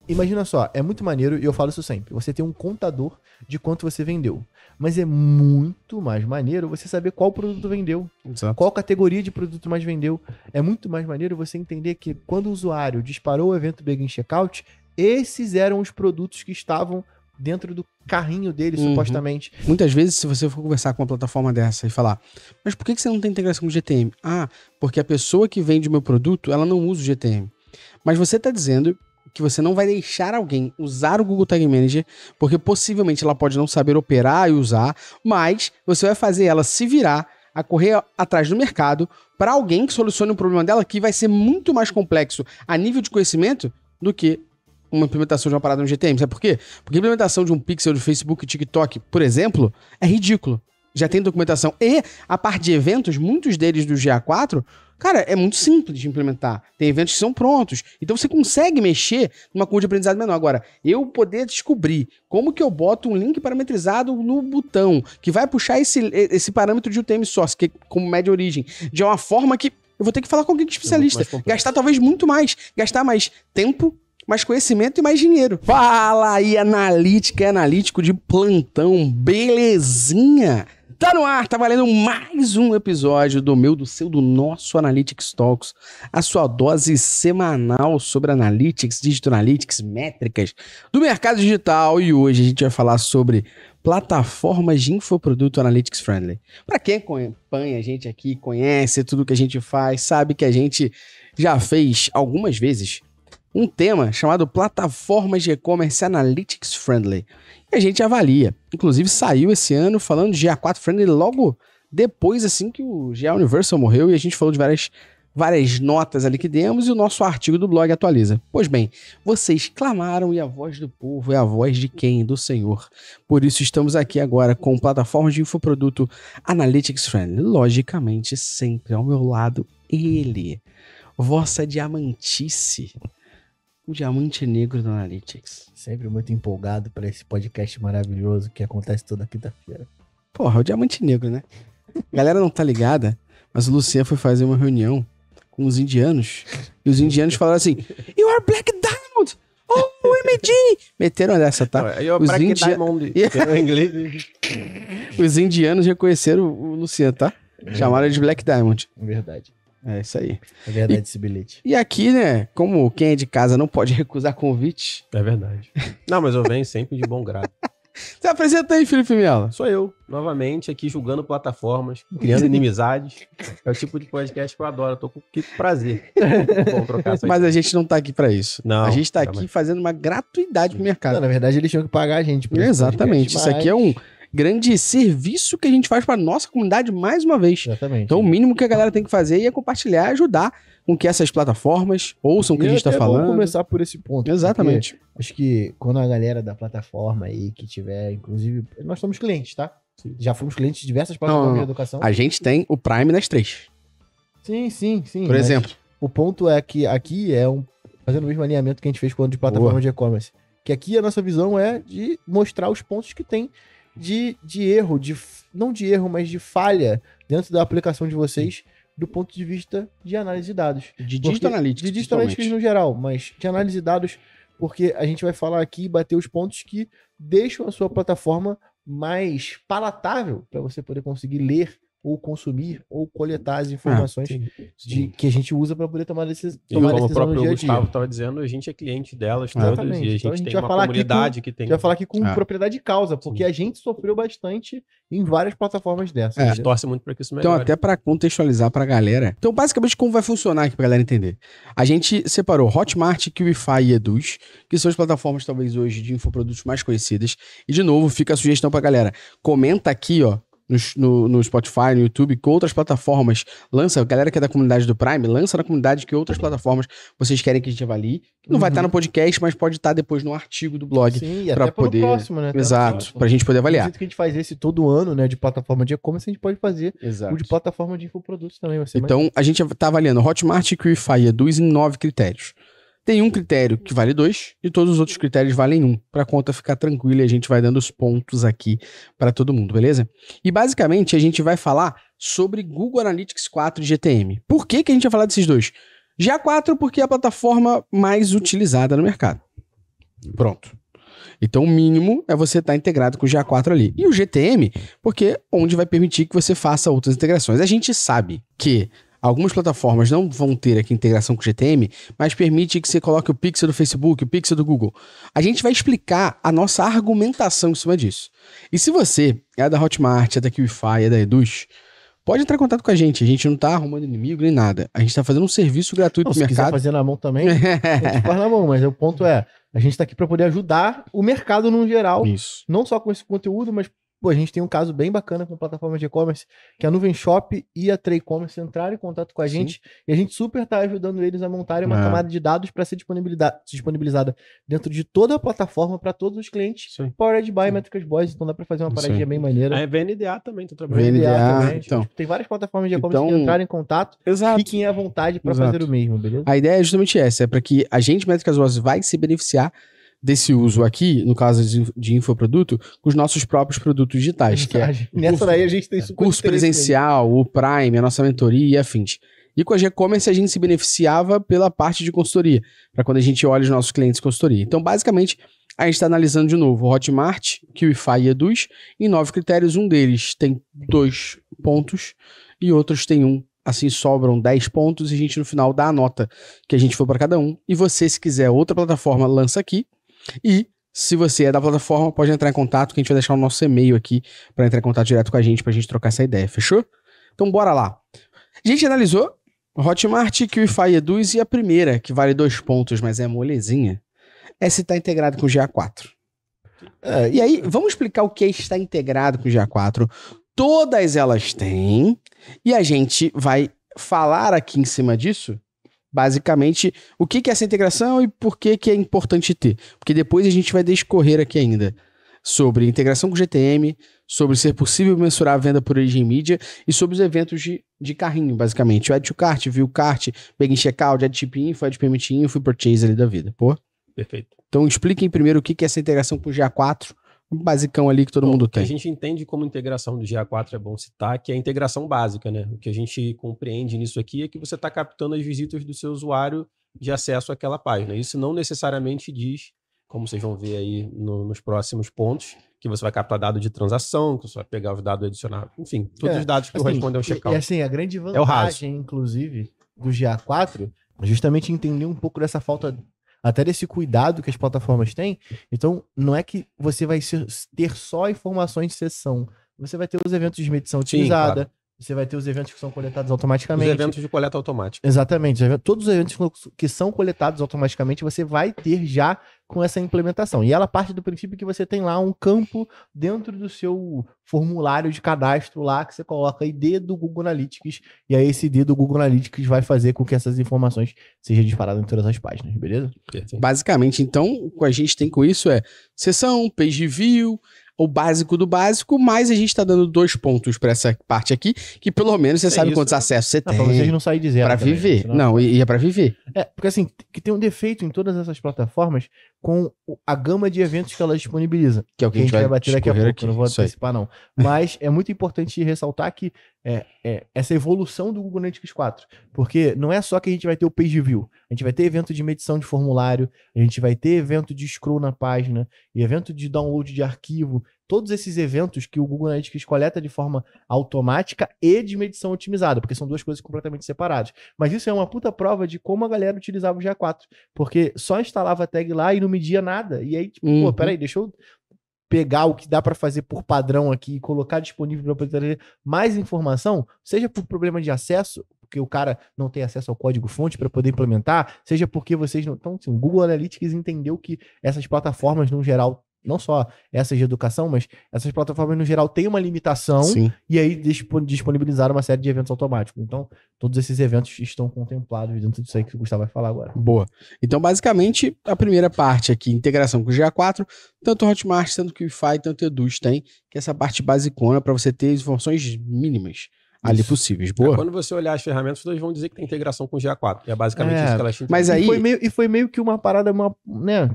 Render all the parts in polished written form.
imagina só, é muito maneiro, e eu falo isso sempre, você tem um contador de quanto você vendeu. Mas é muito mais maneiro você saber qual produto vendeu, Exato. qual categoria de produto mais vendeu. É muito mais maneiro você entender que quando o usuário disparou o evento Begin Checkout, esses eram os produtos que estavam dentro do carrinho dele, supostamente. Muitas vezes, se você for conversar com uma plataforma dessa e falar, mas por que você não tem integração com o GTM? Ah, porque a pessoa que vende o meu produto, ela não usa o GTM. Mas você está dizendo que você não vai deixar alguém usar o Google Tag Manager, porque possivelmente ela pode não saber operar e usar, mas você vai fazer ela se virar a correr atrás do mercado para alguém que solucione o problema dela, que vai ser muito mais complexo a nível de conhecimento do que uma implementação de uma parada no GTM. Sabe por quê? Porque a implementação de um pixel de Facebook e TikTok, por exemplo, é ridículo. Já tem documentação. E a parte de eventos, muitos deles do GA4, cara, é muito simples de implementar. Tem eventos que são prontos. Então você consegue mexer numa curva de aprendizado menor. Agora, eu poder descobrir como que eu boto um link parametrizado no botão, que vai puxar esse parâmetro de UTM source, que é como média origem, de uma forma que eu vou ter que falar com alguém que é especialista. Gastar talvez muito mais. Gastar mais tempo, mais conhecimento e mais dinheiro. Fala aí, analítica e analítico de plantão. Belezinha? Tá no ar, tá valendo mais um episódio do seu, do nosso Analytics Talks, a sua dose semanal sobre Analytics, Digital Analytics, métricas do mercado digital. E hoje a gente vai falar sobre plataformas de infoproduto Analytics Friendly. Para quem acompanha a gente aqui, conhece tudo que a gente faz, sabe que a gente já fez algumas vezes um tema chamado Plataformas de E-Commerce Analytics Friendly. E a gente avalia. Inclusive saiu esse ano falando de GA4 Friendly logo depois assim que o GA Universal morreu e a gente falou de várias notas ali que demos e o nosso artigo do blog atualiza. Pois bem, vocês clamaram e a voz do povo é a voz de quem? Do Senhor. Por isso estamos aqui agora com plataformas de infoproduto Analytics Friendly. Logicamente, sempre ao meu lado, ele, vossa diamantice. O diamante negro do Analytics. Sempre muito empolgado para esse podcast maravilhoso que acontece toda quinta-feira. Porra, o diamante negro, né? A galera não tá ligada, mas o Luciano foi fazer uma reunião com os indianos. E os indianos falaram assim, You are Black Diamond! Oh, MD! Meteram dessa, tá? You are Black Diamond. Em inglês. Os indianos reconheceram o Luciano, tá? Chamaram ele de Black Diamond. Verdade. É isso aí. É verdade esse bilhete. E aqui, né, como quem é de casa não pode recusar convite... É verdade. Não, mas eu venho sempre de bom grado. Você apresenta aí, Felipe Melo. Sou eu, novamente, aqui julgando plataformas, criando inimizades. É o tipo de podcast que eu adoro, eu tô com que prazer. Bom trocar essa Mas a gente não tá aqui pra isso. Não, a gente tá jamais. aqui fazendo uma gratuidade pro mercado. Não, na verdade, eles tinham que pagar a gente. Por esse Exatamente. podcast, Isso aqui é um grande serviço que a gente faz pra nossa comunidade mais uma vez. Exatamente. Então, o mínimo que a galera tem que fazer é compartilhar e ajudar com que essas plataformas ouçam o que a gente tá falando. Vamos começar por esse ponto. Exatamente. Acho que quando a galera da plataforma aí que tiver, inclusive, nós somos clientes, tá? Já fomos clientes de diversas plataformas de educação. A gente tem o Prime nas 3. Sim. Por exemplo. O ponto é que aqui fazendo o mesmo alinhamento que a gente fez quando de plataforma de e-commerce, que aqui a nossa visão é de mostrar os pontos que tem de erro, não de erro, mas de falha dentro da aplicação de vocês do ponto de vista de análise de dados. De Digital Analytics. De Digital Analytics no geral, mas de análise de dados, porque a gente vai falar aqui e bater os pontos que deixam a sua plataforma mais palatável para você poder conseguir ler ou consumir ou coletar as informações que a gente usa para poder tomar decisão como o no próprio dia a dia. Gustavo estava dizendo, a gente é cliente delas todas Exatamente. e a Então, gente tem uma comunidade que tem. A gente vai falar aqui com propriedade de causa, porque a gente sofreu bastante em várias plataformas dessas. A gente torce muito para que isso melhore. Então, até para contextualizar para a galera. Então, basicamente, como vai funcionar aqui para a galera entender? A gente separou Hotmart, QIFI e Eduz, que são as plataformas, talvez, hoje de infoprodutos mais conhecidas. E, de novo, fica a sugestão para a galera. Comenta aqui, ó, no Spotify, no YouTube, que outras plataformas lança, a galera que é da comunidade do Prime, lança na comunidade que outras plataformas vocês querem que a gente avalie. Não vai estar no podcast, mas pode estar depois no artigo do blog. Sim, e pra até poder... pro próximo, né? Exato, pra gente poder avaliar. Do jeito que a gente faz esse todo ano, né, de plataforma de e-commerce, a gente pode fazer Exato. o de plataforma de infoprodutos também. Vai ser Então, a gente tá avaliando Hotmart, QIFI e Eduz em 9 critérios. Tem um critério que vale 2 e todos os outros critérios valem 1, para a conta ficar tranquila e a gente vai dando os pontos aqui para todo mundo, beleza? E basicamente a gente vai falar sobre Google Analytics 4 e GTM. Por que a gente vai falar desses dois? GA4 porque é a plataforma mais utilizada no mercado. Pronto. Então, o mínimo é você estar integrado com o GA4 ali. E o GTM, porque onde vai permitir que você faça outras integrações. A gente sabe que algumas plataformas não vão ter aqui integração com o GTM, mas permite que você coloque o pixel do Facebook, o pixel do Google. A gente vai explicar a nossa argumentação em cima disso. E se você é da Hotmart, é da QIFI, é da Eduz, pode entrar em contato com a gente não tá arrumando inimigo nem nada. A gente tá fazendo um serviço gratuito pro mercado. Se quiser fazer na mão também, a gente faz na mão, mas o ponto é, a gente tá aqui para poder ajudar o mercado no geral. Isso. Não só com esse conteúdo, mas a gente tem um caso bem bacana com plataformas de e-commerce, que a Nuvem Shop e a Tray E-commerce entraram em contato com a gente, e a gente super tá ajudando eles a montarem uma camada de dados para ser disponibilizada dentro de toda a plataforma para todos os clientes. Powered by Métricas Boys, então dá para fazer uma paradinha bem maneira. A VNDA também, tá trabalhando. VNDA também. Então. Tem várias plataformas de e-commerce que entraram em contato. Exato. Fiquem à vontade para fazer o mesmo, beleza? A ideia é justamente essa, é para que a gente, Métricas Boys, vai se beneficiar desse uso aqui, no caso de infoproduto, com os nossos próprios produtos digitais. Que é nessa daí a gente tem curso presencial, o Prime, a nossa mentoria e afins. E com a G-Commerce a gente se beneficiava pela parte de consultoria, para quando a gente olha os nossos clientes de consultoria. Então, basicamente, a gente está analisando de novo o Hotmart, QIFI e Eduz, em 9 critérios. Um deles tem 2 pontos e outros tem 1. Assim sobram 10 pontos e a gente no final dá a nota que a gente for para cada um. E você, se quiser outra plataforma, lança aqui. E se você é da plataforma, pode entrar em contato, que a gente vai deixar o nosso e-mail aqui para entrar em contato direto com a gente, pra gente trocar essa ideia, fechou? Então bora lá. A gente analisou Hotmart, QIFI e Eduz, e a primeira, que vale 2 pontos, mas é molezinha, é se está integrado com o GA4. E aí, vamos explicar o que é estar integrado com o GA4. Todas elas têm, e a gente vai falar aqui em cima disso, basicamente, o que é essa integração e por que é importante ter. Porque depois a gente vai discorrer aqui ainda sobre integração com GTM, sobre ser possível mensurar a venda por origem mídia e sobre os eventos de carrinho, basicamente. O Add to Cart, View Cart, Begin Checkout, Add Chip Info, Add Payment Info e Purchase ali da vida. Pô? Perfeito. Então expliquem primeiro o que é essa integração com o GA4, um basicão ali que todo mundo tem. O que a gente entende como integração do GA4 é bom citar, que é a integração básica, né? O que a gente compreende nisso aqui é que você está captando as visitas do seu usuário de acesso àquela página. Isso não necessariamente diz, como vocês vão ver aí nos próximos pontos, que você vai captar dado de transação, que você vai pegar os dados adicionados, enfim, todos os dados que correspondem ao checkout. E assim, a grande vantagem, inclusive, do GA4 é justamente entender um pouco dessa falta, até desse cuidado que as plataformas têm. Então, não é que você vai ter só informações de sessão. Você vai ter os eventos de medição otimizada, claro. Você vai ter os eventos que são coletados automaticamente. Os eventos de coleta automática. Exatamente. Todos os eventos que são coletados automaticamente, você vai ter já com essa implementação. E ela parte do princípio que você tem lá um campo dentro do seu formulário de cadastro lá, que você coloca ID do Google Analytics, e aí esse ID do Google Analytics vai fazer com que essas informações sejam disparadas em todas as páginas, beleza? Basicamente, então, o que a gente tem com isso é sessão, page view, o básico do básico, mas a gente tá dando 2 pontos pra essa parte aqui, que pelo menos você sabe quantos acessos você tem. Pra vocês não saírem de zero. Pra viver. Senão... Não, e é pra viver. Porque assim, que tem um defeito em todas essas plataformas com a gama de eventos que elas disponibilizam. Que é o que a gente vai bater daqui a pouco, aqui. Não vou antecipar não. Mas é muito importante ressaltar que essa evolução do Google Analytics 4, porque não é só que a gente vai ter o page view, a gente vai ter evento de medição de formulário, a gente vai ter evento de scroll na página, e evento de download de arquivo, todos esses eventos que o Google Analytics coleta de forma automática e de medição otimizada, porque são duas coisas completamente separadas. Mas isso é uma puta prova de como a galera utilizava o GA4, porque só instalava a tag lá e não media nada, e aí, tipo, pô, peraí, deixa eu pegar o que dá para fazer por padrão aqui e colocar disponível para poder ter mais informação, seja por problema de acesso, porque o cara não tem acesso ao código-fonte para poder implementar, seja porque vocês não... Então, assim, o Google Analytics entendeu que essas plataformas, no geral, não só essas de educação, mas essas plataformas, no geral, têm uma limitação. Sim. E aí disponibilizaram uma série de eventos automáticos. Então, todos esses eventos estão contemplados dentro disso aí que o Gustavo vai falar agora. Boa. Então, basicamente, a primeira parte aqui, integração com o GA4, tanto o Hotmart, tanto o QIFI, tanto o Eduz tem, que é essa parte basicona para você ter informações mínimas. ali possíveis. Boa. Quando você olhar as ferramentas, todas vão dizer que tem integração com o GA4. É basicamente isso que elas tinham. Mas aí... foi meio que uma parada, né?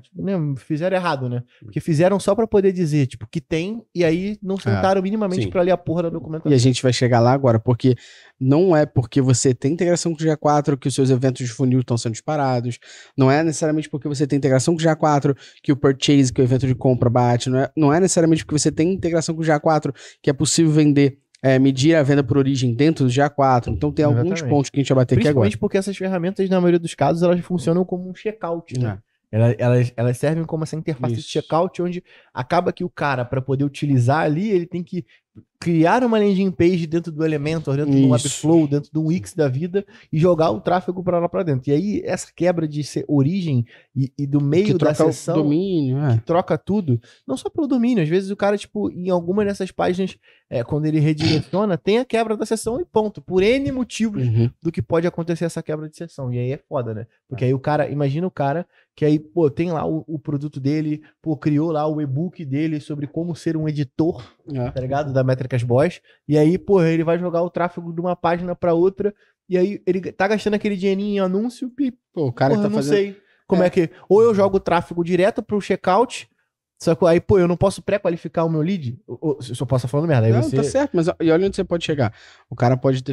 Fizeram errado, né? Porque fizeram só pra poder dizer, tipo, que tem, e aí não sentaram minimamente pra ler a porra da documentação. E a gente vai chegar lá agora, porque não é porque você tem integração com o GA4 que os seus eventos de funil estão sendo disparados. Não é necessariamente porque você tem integração com o GA4 que o purchase, que o evento de compra bate. Não é necessariamente porque você tem integração com o GA4 que é possível vender, medir a venda por origem dentro do GA4. Então tem alguns pontos que a gente vai bater aqui agora. Principalmente porque essas ferramentas, na maioria dos casos, elas funcionam como um checkout, né? Elas servem como essa interface de checkout, onde acaba que o cara, para poder utilizar ali, ele tem que criar uma landing page dentro do Elementor, dentro do Webflow, dentro do Wix da vida e jogar o tráfego para lá para dentro. E aí, essa quebra de origem e do meio da sessão, o domínio, que troca tudo, não só pelo domínio, às vezes o cara, tipo, em alguma dessas páginas, quando ele redireciona, tem a quebra da sessão e ponto, por N motivos do que pode acontecer essa quebra de sessão. E aí é foda, né? Porque aí o cara, imagina o cara que aí, pô, tem lá o produto dele, pô, criou lá o e-book dele sobre como ser um editor, tá ligado? Da Métricas Boss. E aí, pô, ele vai jogar o tráfego de uma página pra outra, e aí ele tá gastando aquele dinheirinho em anúncio e, pô, o cara que tá não fazendo... sei como é que... Ou eu jogo o tráfego direto pro checkout, só que aí, pô, eu não posso pré-qualificar o meu lead? Eu só posso falando merda. Aí não, você... tá certo, mas e olha onde você pode chegar. O cara pode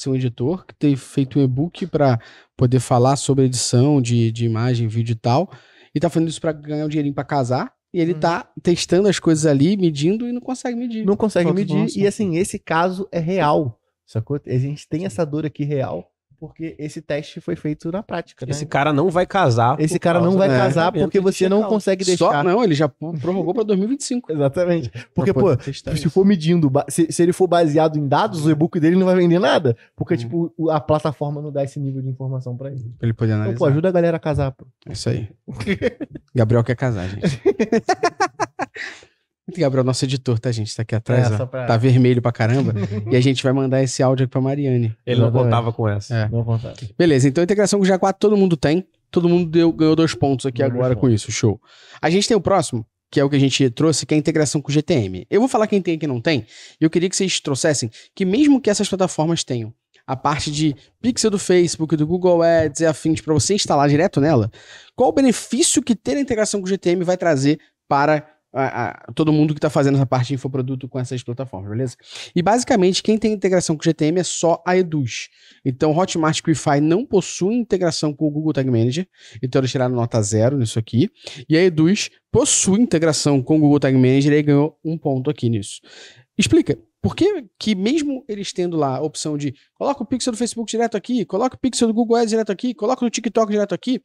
ser um editor que tem feito um e-book pra poder falar sobre edição de imagem, vídeo e tal, e tá fazendo isso pra ganhar um dinheirinho pra casar, e ele tá testando as coisas ali, medindo, e não consegue medir. Não consegue medir, e assim, esse caso é real, sacou? A gente tem essa dor aqui real, porque esse teste foi feito na prática, né? Esse cara não vai casar. Esse cara não vai casar porque você não consegue deixar... Não, ele já prorrogou pra 2025. Exatamente. Porque, pô, se for medindo, se ele for baseado em dados, o e-book dele não vai vender nada. Porque, tipo, a plataforma não dá esse nível de informação pra ele. Pra ele poder analisar. Então, pô, ajuda a galera a casar, pô. É isso aí. Gabriel quer casar, gente. Gabriel, nosso editor, tá, gente? Tá aqui atrás, ó. Tá vermelho pra caramba. E a gente vai mandar esse áudio aqui pra Mariane. Ele não contava com essa. Não contava. Beleza, então a integração com o GA4 todo mundo tem. Todo mundo ganhou 2 pontos aqui agora com isso, show. A gente tem o próximo, que é o que a gente trouxe, que é a integração com o GTM. Eu vou falar quem tem e quem não tem, e eu queria que vocês trouxessem que mesmo que essas plataformas tenham a parte de pixel do Facebook, do Google Ads e afins para você instalar direto nela, qual o benefício que ter a integração com o GTM vai trazer para todo mundo que está fazendo essa parte de infoproduto com essas plataformas, beleza? E basicamente quem tem integração com o GTM é só a Eduz. Então Hotmart e Qlify não possuem integração com o Google Tag Manager, então eles tiraram nota 0 nisso aqui, e a Eduz possui integração com o Google Tag Manager e ganhou 1 ponto aqui nisso. Explica, por que mesmo eles tendo lá a opção de coloca o pixel do Facebook direto aqui, coloca o pixel do Google Ads direto aqui, coloca o TikTok direto aqui,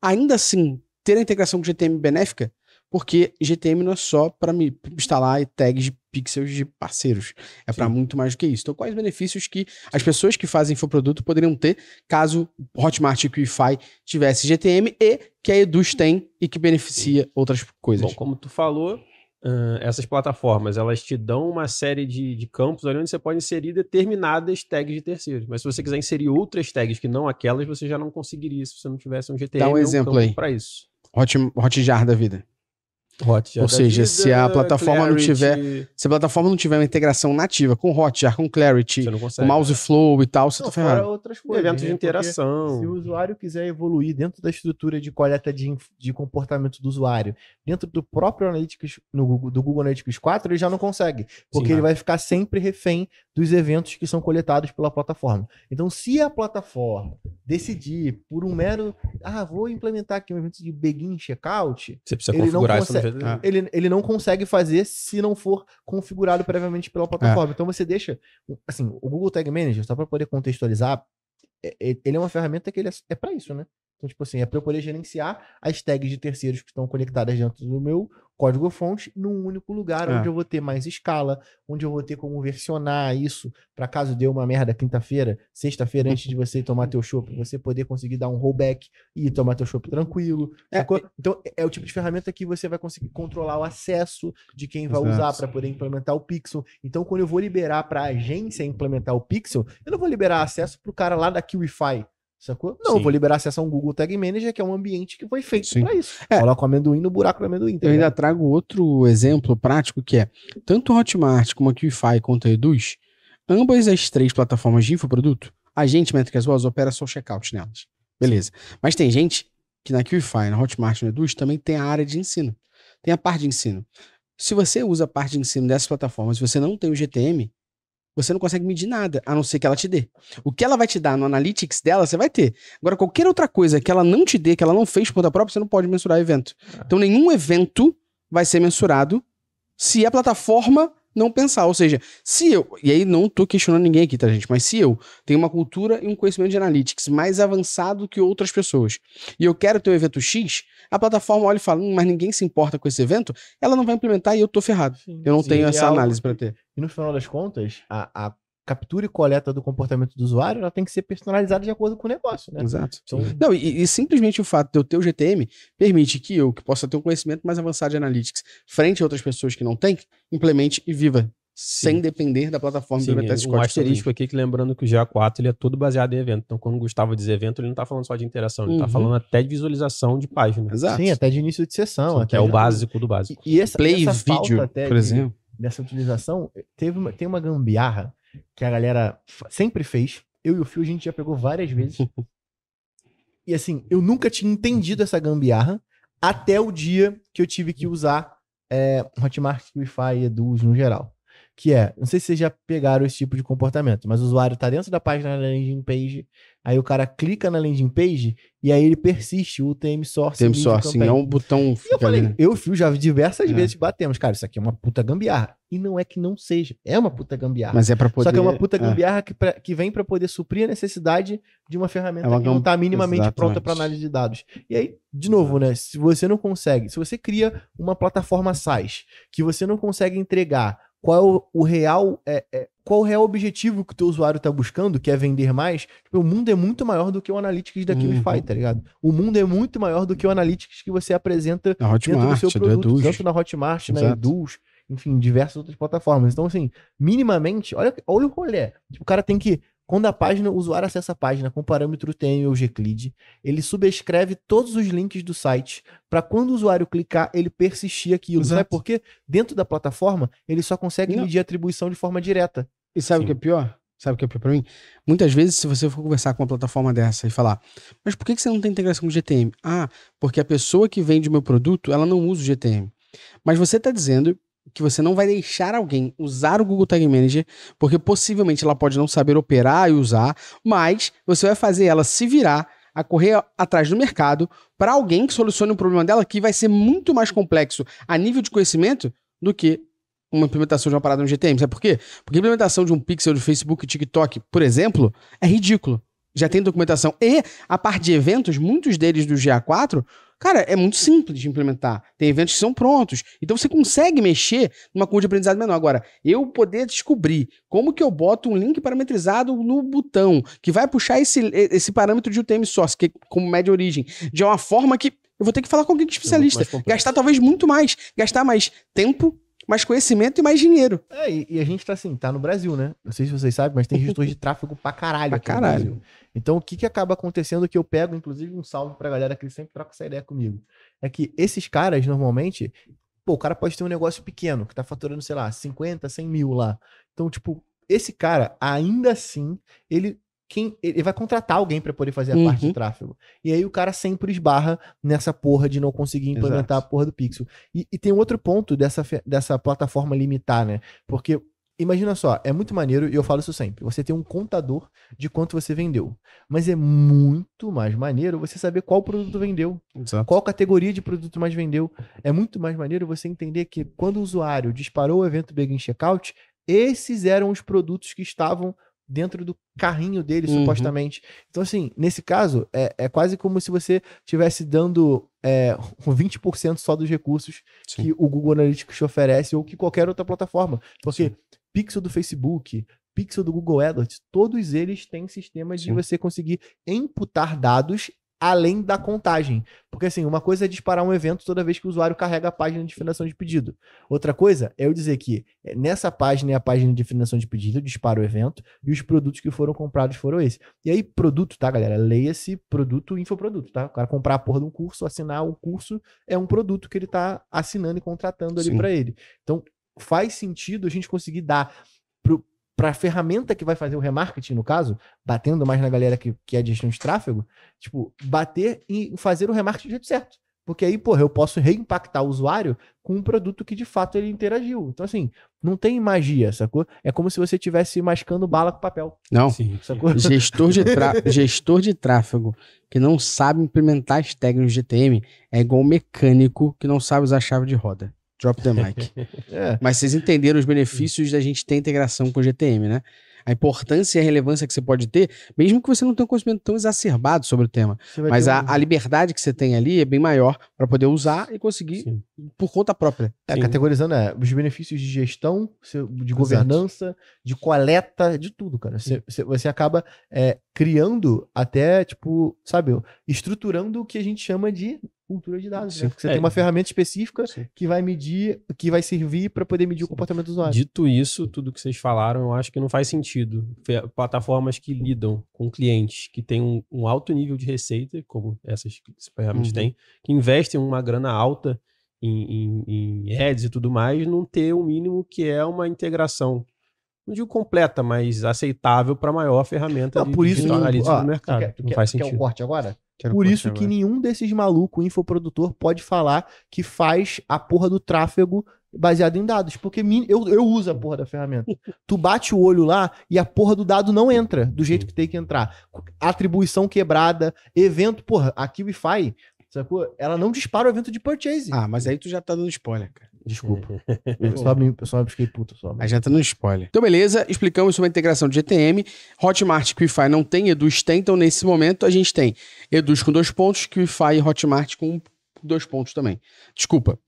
ainda assim ter a integração com GTM benéfica? Porque GTM não é só para me instalar tags de pixels de parceiros. É para muito mais do que isso. Então, quais benefícios que as pessoas que fazem infoproduto poderiam ter caso Hotmart e Qlify tivesse GTM e que a Eduz tem e que beneficia outras coisas? Bom, como tu falou, essas plataformas, elas te dão uma série de campos ali onde você pode inserir determinadas tags de terceiros. Mas se você quiser inserir outras tags que não aquelas, você já não conseguiria se você não tivesse um GTM. Dá um exemplo aí para isso. Hotjar da vida. Ou seja, se a plataforma não tiver, se a plataforma não tiver uma integração nativa com Hotjar, com Clarity, com Mouseflow e tal, você tá ferrado. Outras coisas, eventos de interação. Se o usuário quiser evoluir dentro da estrutura de coleta de comportamento do usuário, dentro do próprio Analytics, do Google Analytics 4, ele já não consegue, porque ele vai ficar sempre refém dos eventos que são coletados pela plataforma. Então, se a plataforma decidir por um mero, vou implementar aqui um evento de begin checkout, você precisa configurar isso. Ele não consegue fazer se não for configurado previamente pela plataforma. Então você deixa, assim, o Google Tag Manager, só para poder contextualizar, ele é uma ferramenta que ele é para isso, né? Então, tipo assim, é para eu poder gerenciar as tags de terceiros que estão conectadas dentro do meu código-fonte num único lugar, onde eu vou ter mais escala, onde eu vou ter como versionar isso, para caso dê uma merda quinta-feira, sexta-feira, antes de você tomar teu chopp, você poder conseguir dar um rollback e tomar teu chopp tranquilo. Então, é o tipo de ferramenta que você vai conseguir controlar o acesso de quem vai usar para poder implementar o Pixel. Então, quando eu vou liberar para a agência implementar o Pixel, eu não vou liberar acesso para o cara lá da Qlify, sacou? Não, eu vou liberar acesso a um Google Tag Manager, que é um ambiente que foi feito para isso. Coloca o amendoim no buraco do amendoim. Eu ainda trago outro exemplo prático, que é tanto o Hotmart como a Qlify quanto a Eduz, Ambas as 3 plataformas de infoproduto, a gente, Métricas Boas, opera só o checkout nelas. Beleza. Mas tem gente que na QIFI, na Hotmart, no Eduz, também tem a área de ensino. Tem a parte de ensino. Se você usa a parte de ensino dessas plataformas, se você não tem o GTM, você não consegue medir nada, a não ser que ela te dê. O que ela vai te dar no Analytics dela, você vai ter. Agora, qualquer outra coisa que ela não te dê, que ela não fez por conta própria, você não pode mensurar evento. Então, nenhum evento vai ser mensurado se a plataforma não pensar. Ou seja, se eu... E aí, não tô questionando ninguém aqui, tá, gente? Mas se eu tenho uma cultura e um conhecimento de Analytics mais avançado que outras pessoas, e eu quero ter um evento X, a plataforma olha e fala, mas ninguém se importa com esse evento, ela não vai implementar e eu tô ferrado. Eu não tenho essa análise para ter. E no final das contas, a captura e coleta do comportamento do usuário, ela tem que ser personalizada de acordo com o negócio, né? Exato. Então, não, e simplesmente o fato de eu ter o GTM permite que eu, que possa ter um conhecimento mais avançado de Analytics, frente a outras pessoas que não têm, implemente e viva, sem depender da plataforma de implementar esse um código. asterisco aqui que lembrando que o GA4 ele é todo baseado em evento. Então, quando o Gustavo diz evento, ele não tá falando só de interação, ele tá falando até de visualização de página. Exato. sim, até de início de sessão. Que é o básico do básico. E essa vídeo, falta por exemplo. dessa utilização, tem uma gambiarra que a galera sempre fez. Eu e o Fio, a gente já pegou várias vezes. E assim, eu nunca tinha entendido essa gambiarra até o dia que eu tive que usar Hotmart, Wi-Fi e Eduz no geral. Que não sei se vocês já pegaram esse tipo de comportamento, mas o usuário tá dentro da página da landing page, aí o cara clica na landing page e aí ele persiste o TM Source. TM Source, é um botão. E eu falei, eu e o Fio já diversas vezes batemos. Cara, isso aqui é uma puta gambiarra. E não é que não seja, é uma puta gambiarra. Mas é pra poder... Só que é uma puta gambiarra que vem pra poder suprir a necessidade de uma ferramenta que não tá minimamente pronta pra análise de dados. E aí, de novo, né, se você não consegue, se você cria uma plataforma SaaS que você não consegue entregar qual o real objetivo que o teu usuário tá buscando, que é vender mais, tipo, o mundo é muito maior do que o Analytics da QIFI, tá ligado? O mundo é muito maior do que o Analytics que você apresenta dentro do seu produto, tanto na Hotmart, na Eduz, enfim, diversas outras plataformas. Então, assim, minimamente, olha o rolê. Tipo, o cara tem que, quando o usuário acessa a página com parâmetro TM ou Gclid, ele subscreve todos os links do site para quando o usuário clicar, ele persistir aquilo. Exato. Sabe por quê? Dentro da plataforma, ele só consegue medir a atribuição de forma direta. E sabe o que é pior? Sabe o que é pior pra mim? Muitas vezes, se você for conversar com uma plataforma dessa e falar, mas por que você não tem integração com o GTM? Ah, porque a pessoa que vende o meu produto, ela não usa o GTM. Mas você tá dizendo que você não vai deixar alguém usar o Google Tag Manager, porque possivelmente ela pode não saber operar e usar, mas você vai fazer ela se virar a correr atrás do mercado para alguém que solucione o problema dela, que vai ser muito mais complexo a nível de conhecimento do que uma implementação de uma parada no GTM. Sabe por quê? Porque a implementação de um pixel de Facebook e TikTok, por exemplo, é ridículo. Já tem documentação. E a parte de eventos, muitos deles do GA4, cara, é muito simples de implementar. Tem eventos que são prontos. Então você consegue mexer numa curva de aprendizado menor. Agora, eu poder descobrir como que eu boto um link parametrizado no botão, que vai puxar esse parâmetro de UTM source, que é como média origem, de uma forma que eu vou ter que falar com alguém que é especialista. Gastar talvez muito mais. Gastar mais tempo, mais conhecimento e mais dinheiro. E a gente tá assim, tá no Brasil, né? Não sei se vocês sabem, mas tem gestor de tráfego pra caralho. Pra caralho. Então, o que acaba acontecendo que eu pego, inclusive, um salve pra galera que sempre troca essa ideia comigo. É que esses caras, normalmente, o cara pode ter um negócio pequeno, que tá faturando, sei lá, 50, 100 mil lá. Então, tipo, esse cara, ainda assim, ele vai contratar alguém para poder fazer a parte de tráfego. E aí o cara sempre esbarra nessa porra de não conseguir implementar a porra do pixel. E tem outro ponto dessa plataforma limitar, né? Porque, imagina só, é muito maneiro, e eu falo isso sempre, você tem um contador de quanto você vendeu. Mas é muito mais maneiro você saber qual produto vendeu. Exato. Qual categoria de produto mais vendeu. É muito mais maneiro você entender que quando o usuário disparou o evento Begin Checkout, esses eram os produtos que estavam dentro do carrinho dele, supostamente. Então, assim, nesse caso, é quase como se você estivesse dando 20% só dos recursos que o Google Analytics te oferece ou que qualquer outra plataforma. Porque Pixel do Facebook, Pixel do Google AdWords, todos eles têm sistemas de você conseguir imputar dados além da contagem. Porque, assim, uma coisa é disparar um evento toda vez que o usuário carrega a página de finalização de pedido. Outra coisa é eu dizer que nessa página é a página de finalização de pedido, eu disparo o evento, e os produtos que foram comprados foram esses. E aí, produto, tá, galera? Leia-se produto, infoproduto, tá? O cara comprar a porra de um curso, assinar um curso, é um produto que ele tá assinando e contratando ali para ele. Então, faz sentido a gente conseguir dar para a ferramenta que vai fazer o remarketing, no caso, batendo mais na galera que é de gestão de tráfego, tipo, bater e fazer o remarketing do jeito certo. Porque aí, porra, eu posso reimpactar o usuário com um produto que de fato ele interagiu. Então, assim, não tem magia, sacou? É como se você estivesse mascando bala com papel. Não. Sim. Sacou? Gestor de tráfego que não sabe implementar as técnicas de GTM é igual um mecânico que não sabe usar a chave de roda. Drop the mic. Mas vocês entenderam os benefícios da gente ter integração com o GTM, né? A importância e a relevância que você pode ter, mesmo que você não tenha um conhecimento tão exacerbado sobre o tema. Mas a liberdade que você tem ali é bem maior para poder usar e conseguir por conta própria. Categorizando os benefícios de gestão, de governança, de coleta, de tudo, cara. Você acaba criando até, tipo, sabe, estruturando o que a gente chama de cultura de dados, né? Porque você tem uma ferramenta específica que vai medir, que vai servir para poder medir o comportamento do usuário. Dito isso, tudo que vocês falaram, eu acho que não faz sentido. Plataformas que lidam com clientes que têm um alto nível de receita, como essas ferramentas têm, que investem uma grana alta em ads e tudo mais, não ter o mínimo que é uma integração, não digo completa, mas aceitável para a maior ferramenta de analítica do mercado. Não faz sentido. Quer o corte agora? Por isso que nenhum desses malucos infoprodutor pode falar que faz a porra do tráfego baseado em dados. Porque eu uso a porra da ferramenta. Tu bate o olho lá e a porra do dado não entra do jeito que tem que entrar. Atribuição quebrada, evento, porra, a QIFI, sacou? Ela não dispara o evento de purchase. Ah, mas aí tu já tá dando spoiler, cara. Desculpa. Eu só fiquei puto. Aí já tá no spoiler. Então, beleza. Explicamos sobre a integração de GTM. Hotmart e QIFI não tem, Eduz tem. Então, nesse momento, a gente tem Eduz com 2 pontos, QIFI e Hotmart com 2 pontos também. Desculpa.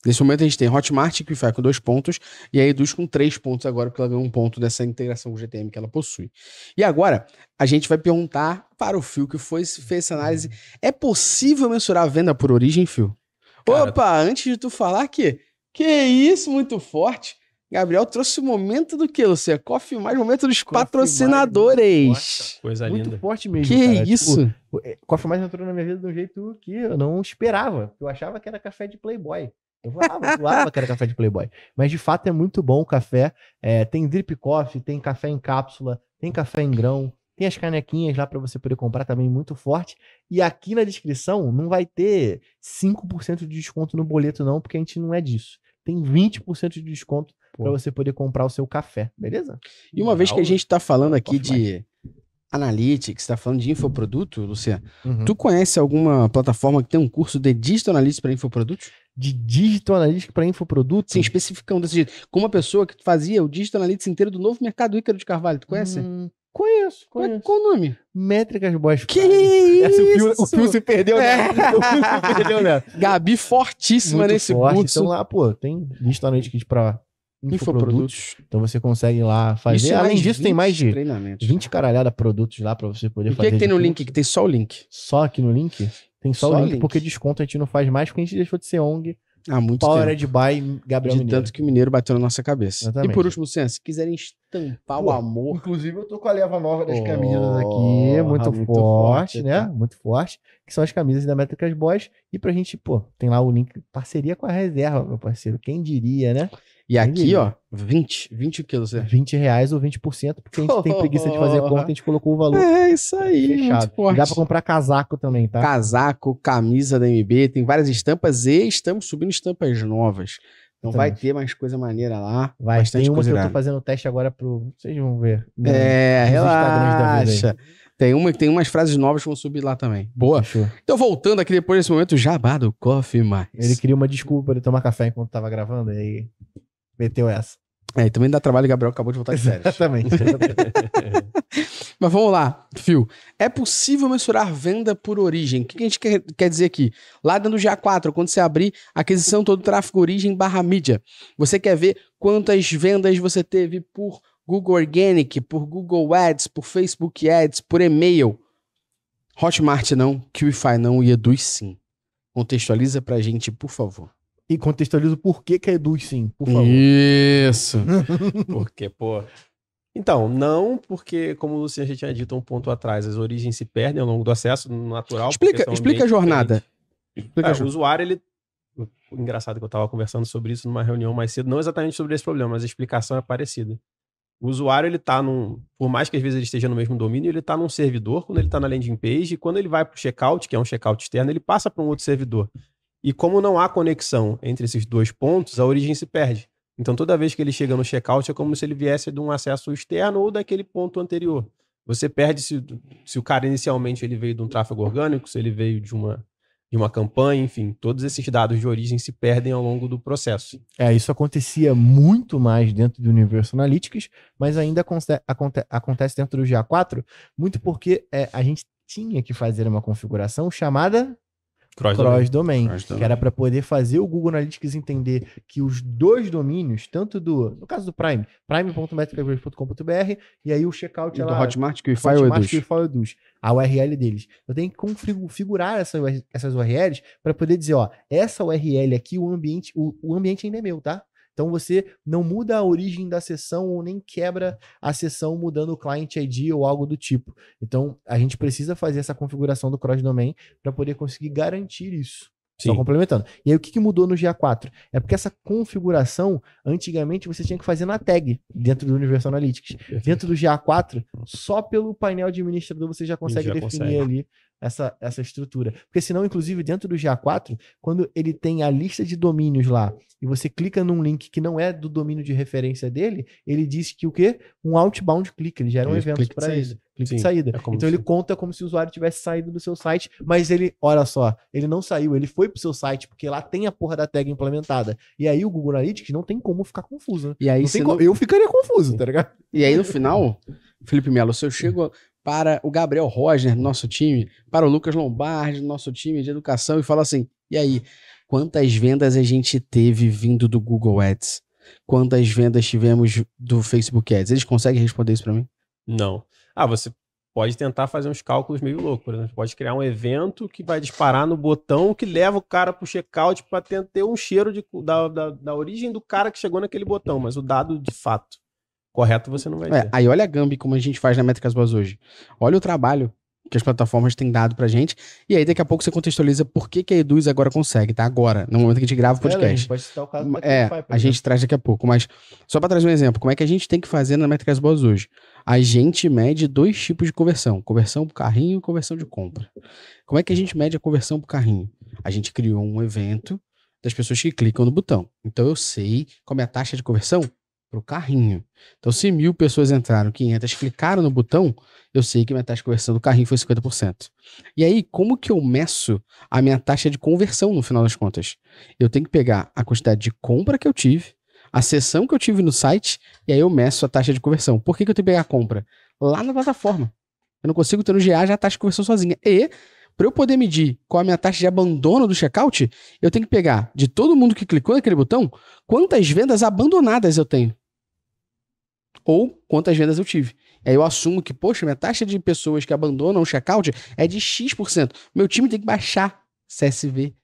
Nesse momento, a gente tem Hotmart e QIFI com 2 pontos e a Eduz com 3 pontos agora, porque ela ganhou 1 ponto dessa integração com GTM que ela possui. E agora, a gente vai perguntar para o Phil, que fez essa análise. É possível mensurar a venda por origem, Phil? Cara, opa, antes de tu falar que isso, muito forte. Gabriel trouxe o momento do que, Luciano? Coffee Mais, momento dos patrocinadores. Coisa muito linda. Forte mesmo, que cara. Isso? Tipo, Coffee Mais entrou na minha vida de um jeito que eu não esperava. Eu achava que era café de Playboy. Eu falava que era café de Playboy. Mas de fato é muito bom o café. Tem drip coffee, tem café em cápsula, tem café em grão. Tem as canequinhas lá para você poder comprar também, muito forte. E aqui na descrição não vai ter 5% de desconto no boleto não, porque a gente não é disso. Tem 20% de desconto para você poder comprar o seu café, beleza? E uma vez que a gente tá falando aqui de Analytics, tá falando de infoproduto, Luciano, tu conhece alguma plataforma que tem um curso de Digital Analytics para infoprodutos? De Digital Analytics para infoproduto? Sim, especificando desse jeito. Com uma pessoa que fazia o Digital Analytics inteiro do novo mercado Ícaro de Carvalho, tu conhece? Conheço. Qual o nome? Métricas Boas. Que isso? O Phil se perdeu, né? O Phil se perdeu, né? Gabi fortíssima muito nesse forte. curso. Então lá, pô, tem Digital Analytics para infoprodutos. Então você consegue lá fazer. Além disso, tem mais de 20 caralhada produtos lá para você poder fazer. O que tem no link? Que tem só o link. Só aqui no link? Tem só o link, porque desconto a gente não faz mais, porque a gente deixou de ser ONG. Muito Powered by Gabriel de Mineiro. Tanto que o Mineiro bateu na nossa cabeça. Exatamente. E por último, Luciano, se quiserem estampar o amor... Inclusive, eu tô com a leva nova das camisas aqui, muito forte, né? Tá? Muito forte. Que são as camisas da Métricas Boys. E pra gente, tem lá o link, parceria com a reserva, meu parceiro. Quem diria, né? E aqui, ó, 20 o que, Luciano? R$20 ou 20%, porque a gente tem preguiça de fazer conta, a gente colocou o valor. É isso aí, fechado. Muito forte. Dá pra comprar casaco também, tá? Casaco, camisa da MB, tem várias estampas e estamos subindo estampas novas. Então vai ter mais coisa maneira lá. Vai, tem uma que eu tô fazendo teste agora pro... Vocês vão ver. Relaxa. Tem umas frases novas que vão subir lá também. Boa. Fechou. Então voltando aqui depois desse momento, jabá do Coffee Mais. Ele queria uma desculpa pra ele tomar café enquanto tava gravando, e aí meteu essa. E também dá trabalho, o Gabriel acabou de voltar de férias. Exatamente. Mas vamos lá, Phil. É possível mensurar venda por origem? O que a gente quer dizer aqui? Lá dentro do GA4, quando você abrir aquisição todo tráfego origem / mídia, você quer ver quantas vendas você teve por Google Organic, por Google Ads, por Facebook Ads, por e-mail. Hotmart não, QIFI não e Eduz sim. Contextualiza pra gente, por favor. E contextualiza o porquê que é Eduz sim, por favor. Isso. Porque, Então, não porque, como o Luciano já tinha dito um ponto atrás, as origens se perdem ao longo do acesso natural. Explica a jornada. O usuário, engraçado que eu estava conversando sobre isso numa reunião mais cedo, não exatamente sobre esse problema, mas a explicação é parecida. O usuário, ele tá por mais que às vezes ele esteja no mesmo domínio, ele tá num servidor, quando ele tá na landing page, e quando ele vai pro checkout, que é um checkout externo, ele passa para um outro servidor. E como não há conexão entre esses dois pontos, a origem se perde. Então, toda vez que ele chega no checkout, é como se ele viesse de um acesso externo ou daquele ponto anterior. Você perde se o cara inicialmente ele veio de um tráfego orgânico, se ele veio de uma campanha, enfim, todos esses dados de origem se perdem ao longo do processo. Isso acontecia muito mais dentro do Universal Analytics, mas ainda acontece dentro do GA4, muito porque a gente tinha que fazer uma configuração chamada cross-domain, que era para poder fazer o Google Analytics entender que os dois domínios, tanto no caso do Prime, prime.metricagrid.com.br, e aí o checkout do Hotmart, QIFI ou Eduz, a URL deles. Eu tenho que configurar essas URLs para poder dizer, ó, essa URL aqui, o ambiente ainda é meu, tá? Então você não muda a origem da sessão ou nem quebra a sessão mudando o client ID ou algo do tipo. Então a gente precisa fazer essa configuração do cross-domain para poder conseguir garantir isso. Só complementando. E aí o que mudou no GA4? É porque essa configuração, antigamente você tinha que fazer na tag dentro do Universal Analytics. Dentro do GA4, só pelo painel administrador você já consegue definir ali essa estrutura. Porque senão, inclusive, dentro do GA4, quando ele tem a lista de domínios lá, e você clica num link que não é do domínio de referência dele, ele diz que o quê? Um outbound click, ele gera um evento para isso. Clique de saída. Então ele conta como se o usuário tivesse saído do seu site, mas ele, olha só, ele não saiu, ele foi pro seu site, porque lá tem a porra da tag implementada. E aí o Google Analytics não tem como ficar confuso. Né? E aí eu ficaria confuso, tá ligado? E aí no final, Felipe Melo, se eu chego para o Gabriel Roger, do nosso time, para o Lucas Lombardi, do nosso time de educação, e falo assim, e aí, quantas vendas a gente teve vindo do Google Ads? Quantas vendas tivemos do Facebook Ads? Eles conseguem responder isso para mim? Não. Você pode tentar fazer uns cálculos meio loucos, por exemplo. Pode criar um evento que vai disparar no botão que leva o cara pro checkout para ter um cheiro da origem do cara que chegou naquele botão, mas o dado de fato correto você não vai ter. Aí olha a Gambi como a gente faz na Métricas Boas hoje. Olha o trabalho que as plataformas têm dado pra gente, e aí daqui a pouco você contextualiza por que a Eduz agora consegue, tá? Agora, no momento que a gente grava o podcast. Pode citar o caso da a gente traz daqui a pouco, mas só pra trazer um exemplo, como é que a gente tem que fazer na Métricas Boas hoje? A gente mede dois tipos de conversão pro carrinho e conversão de compra. Como é que a gente mede a conversão pro carrinho? A gente criou um evento das pessoas que clicam no botão. Então eu sei qual é a taxa de conversão pro carrinho. Então, se 1.000 pessoas entraram, 500 clicaram no botão, eu sei que minha taxa de conversão do carrinho foi 50%. E aí, como que eu meço a minha taxa de conversão no final das contas? Eu tenho que pegar a quantidade de compra que eu tive, a sessão que eu tive no site, e aí eu meço a taxa de conversão. Por que eu tenho que pegar a compra? Lá na plataforma. Eu não consigo ter no GA já a taxa de conversão sozinha. E, para eu poder medir qual é a minha taxa de abandono do checkout, eu tenho que pegar de todo mundo que clicou naquele botão, quantas vendas abandonadas eu tenho. Ou quantas vendas eu tive. Aí eu assumo que, poxa, minha taxa de pessoas que abandonam o checkout é de X%. Meu time tem que baixar CSV,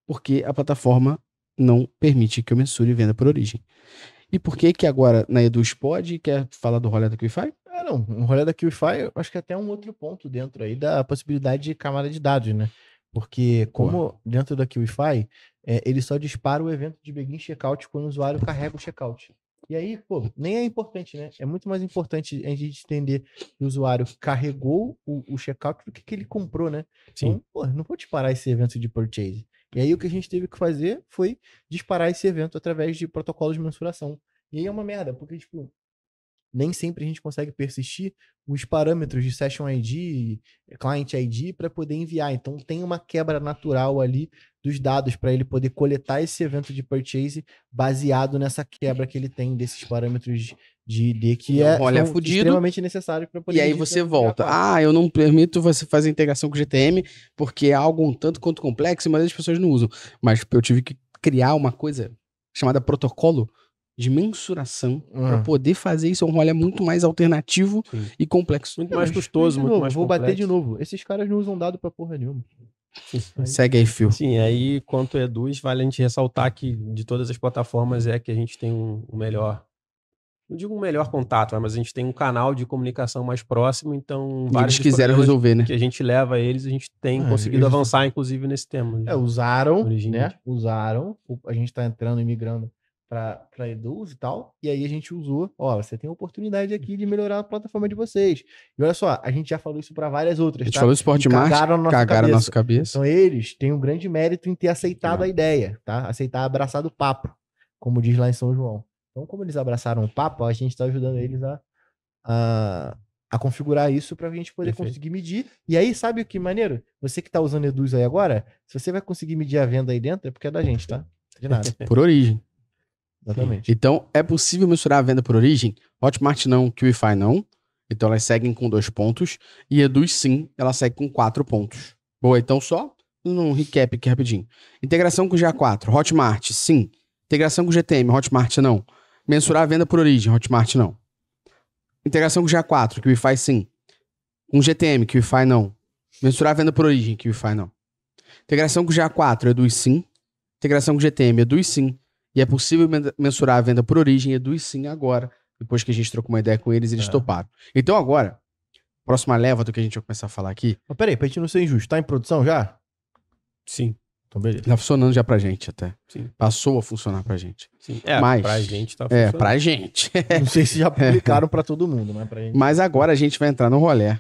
porque a plataforma não permite que eu mensure venda por origem. E por que agora na Eduz pode? Quer falar do rolê da QIFI? Não, o rolê da QIFI, eu acho que é até um outro ponto dentro aí da possibilidade de camada de dados, né? Porque como dentro da QIFI, ele só dispara o evento de begin checkout quando o usuário carrega o checkout. E aí, nem é importante, né? É muito mais importante a gente entender que o usuário carregou o checkout do que ele comprou, né? Sim. Então, não vou disparar esse evento de purchase. E aí o que a gente teve que fazer foi disparar esse evento através de protocolos de mensuração. E aí é uma merda, porque, nem sempre a gente consegue persistir os parâmetros de Session ID, Client ID para poder enviar. Então tem uma quebra natural ali dos dados para ele poder coletar esse evento de purchase baseado nessa quebra que ele tem desses parâmetros de ID que são extremamente necessários para poder... E aí você volta. Eu não permito você fazer integração com o GTM porque é algo um tanto quanto complexo, mas as pessoas não usam. Mas eu tive que criar uma coisa chamada protocolo de mensuração para poder fazer isso. É um rolê muito mais alternativo e complexo. Muito mais custoso, muito mais complexo. Bater de novo. Esses caras não usam dado pra porra nenhuma. Segue aí, Phil. Sim, aí quanto Eduz, vale a gente ressaltar que de todas as plataformas que a gente tem um melhor... Não digo um melhor contato, mas a gente tem um canal de comunicação mais próximo, então vários eles quiseram resolver, né? Que a gente leva a eles, a gente tem conseguido avançar, inclusive, nesse tema. Usaram, né? Usaram. A gente tá entrando e migrando para Eduz e tal, e aí a gente usou, você tem a oportunidade aqui de melhorar a plataforma de vocês. E olha só, a gente já falou isso para várias outras, A gente falou do Hotmart, cagaram a nossa cabeça. Então eles têm um grande mérito em ter aceitado a ideia, tá? Aceitar, abraçado o papo, como diz lá em São João. Então, como eles abraçaram o papo, a gente está ajudando eles a configurar isso para a gente poder conseguir medir. E aí, sabe o que maneiro? Você que está usando Eduz aí agora, se você vai conseguir medir a venda aí dentro, é porque é da gente, tá? De nada. Por origem. Exatamente. Então, é possível mensurar a venda por origem? Hotmart não, QIFI não. Então, elas seguem com 2 pontos. E Eduz, sim, ela segue com 4 pontos. Boa, então só um recap aqui rapidinho. Integração com GA4, Hotmart, sim. Integração com GTM, Hotmart não. Mensurar a venda por origem, Hotmart não. Integração com GA4, QIFI sim. Com GTM, QIFI não. Mensurar a venda por origem, QIFI não. Integração com GA4, Eduz sim. Integração com GTM, Eduz sim. E é possível mensurar a venda por origem, Eduz sim agora. Depois que a gente trocou uma ideia com eles, eles toparam. Então agora, próxima leva do que a gente vai começar a falar aqui. Mas peraí, pra gente não ser injusto, tá em produção já? Sim. Então beleza. Tá funcionando já pra gente até. Sim. Passou a funcionar pra gente. Sim. Mas, pra gente tá funcionando. Pra gente. Não sei se já publicaram pra todo mundo, mas pra gente... Mas agora a gente vai entrar no rolê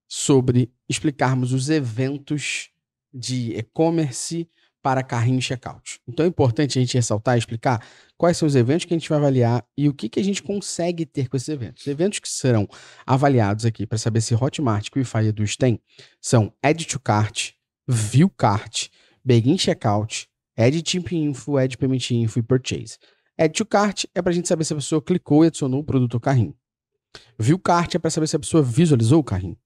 sobre explicarmos os eventos de e-commerce para carrinho e checkout. Então é importante a gente ressaltar e explicar quais são os eventos que a gente vai avaliar e o que a gente consegue ter com esses eventos. Os eventos que serão avaliados aqui para saber se Hotmart, QIFI e Eduz tem são Add to Cart, View Cart, Begin Checkout, Add Tip Info, Add Payment Info e Purchase. Add to Cart é para a gente saber se a pessoa clicou e adicionou o produto ao carrinho. View Cart é para saber se a pessoa visualizou o carrinho.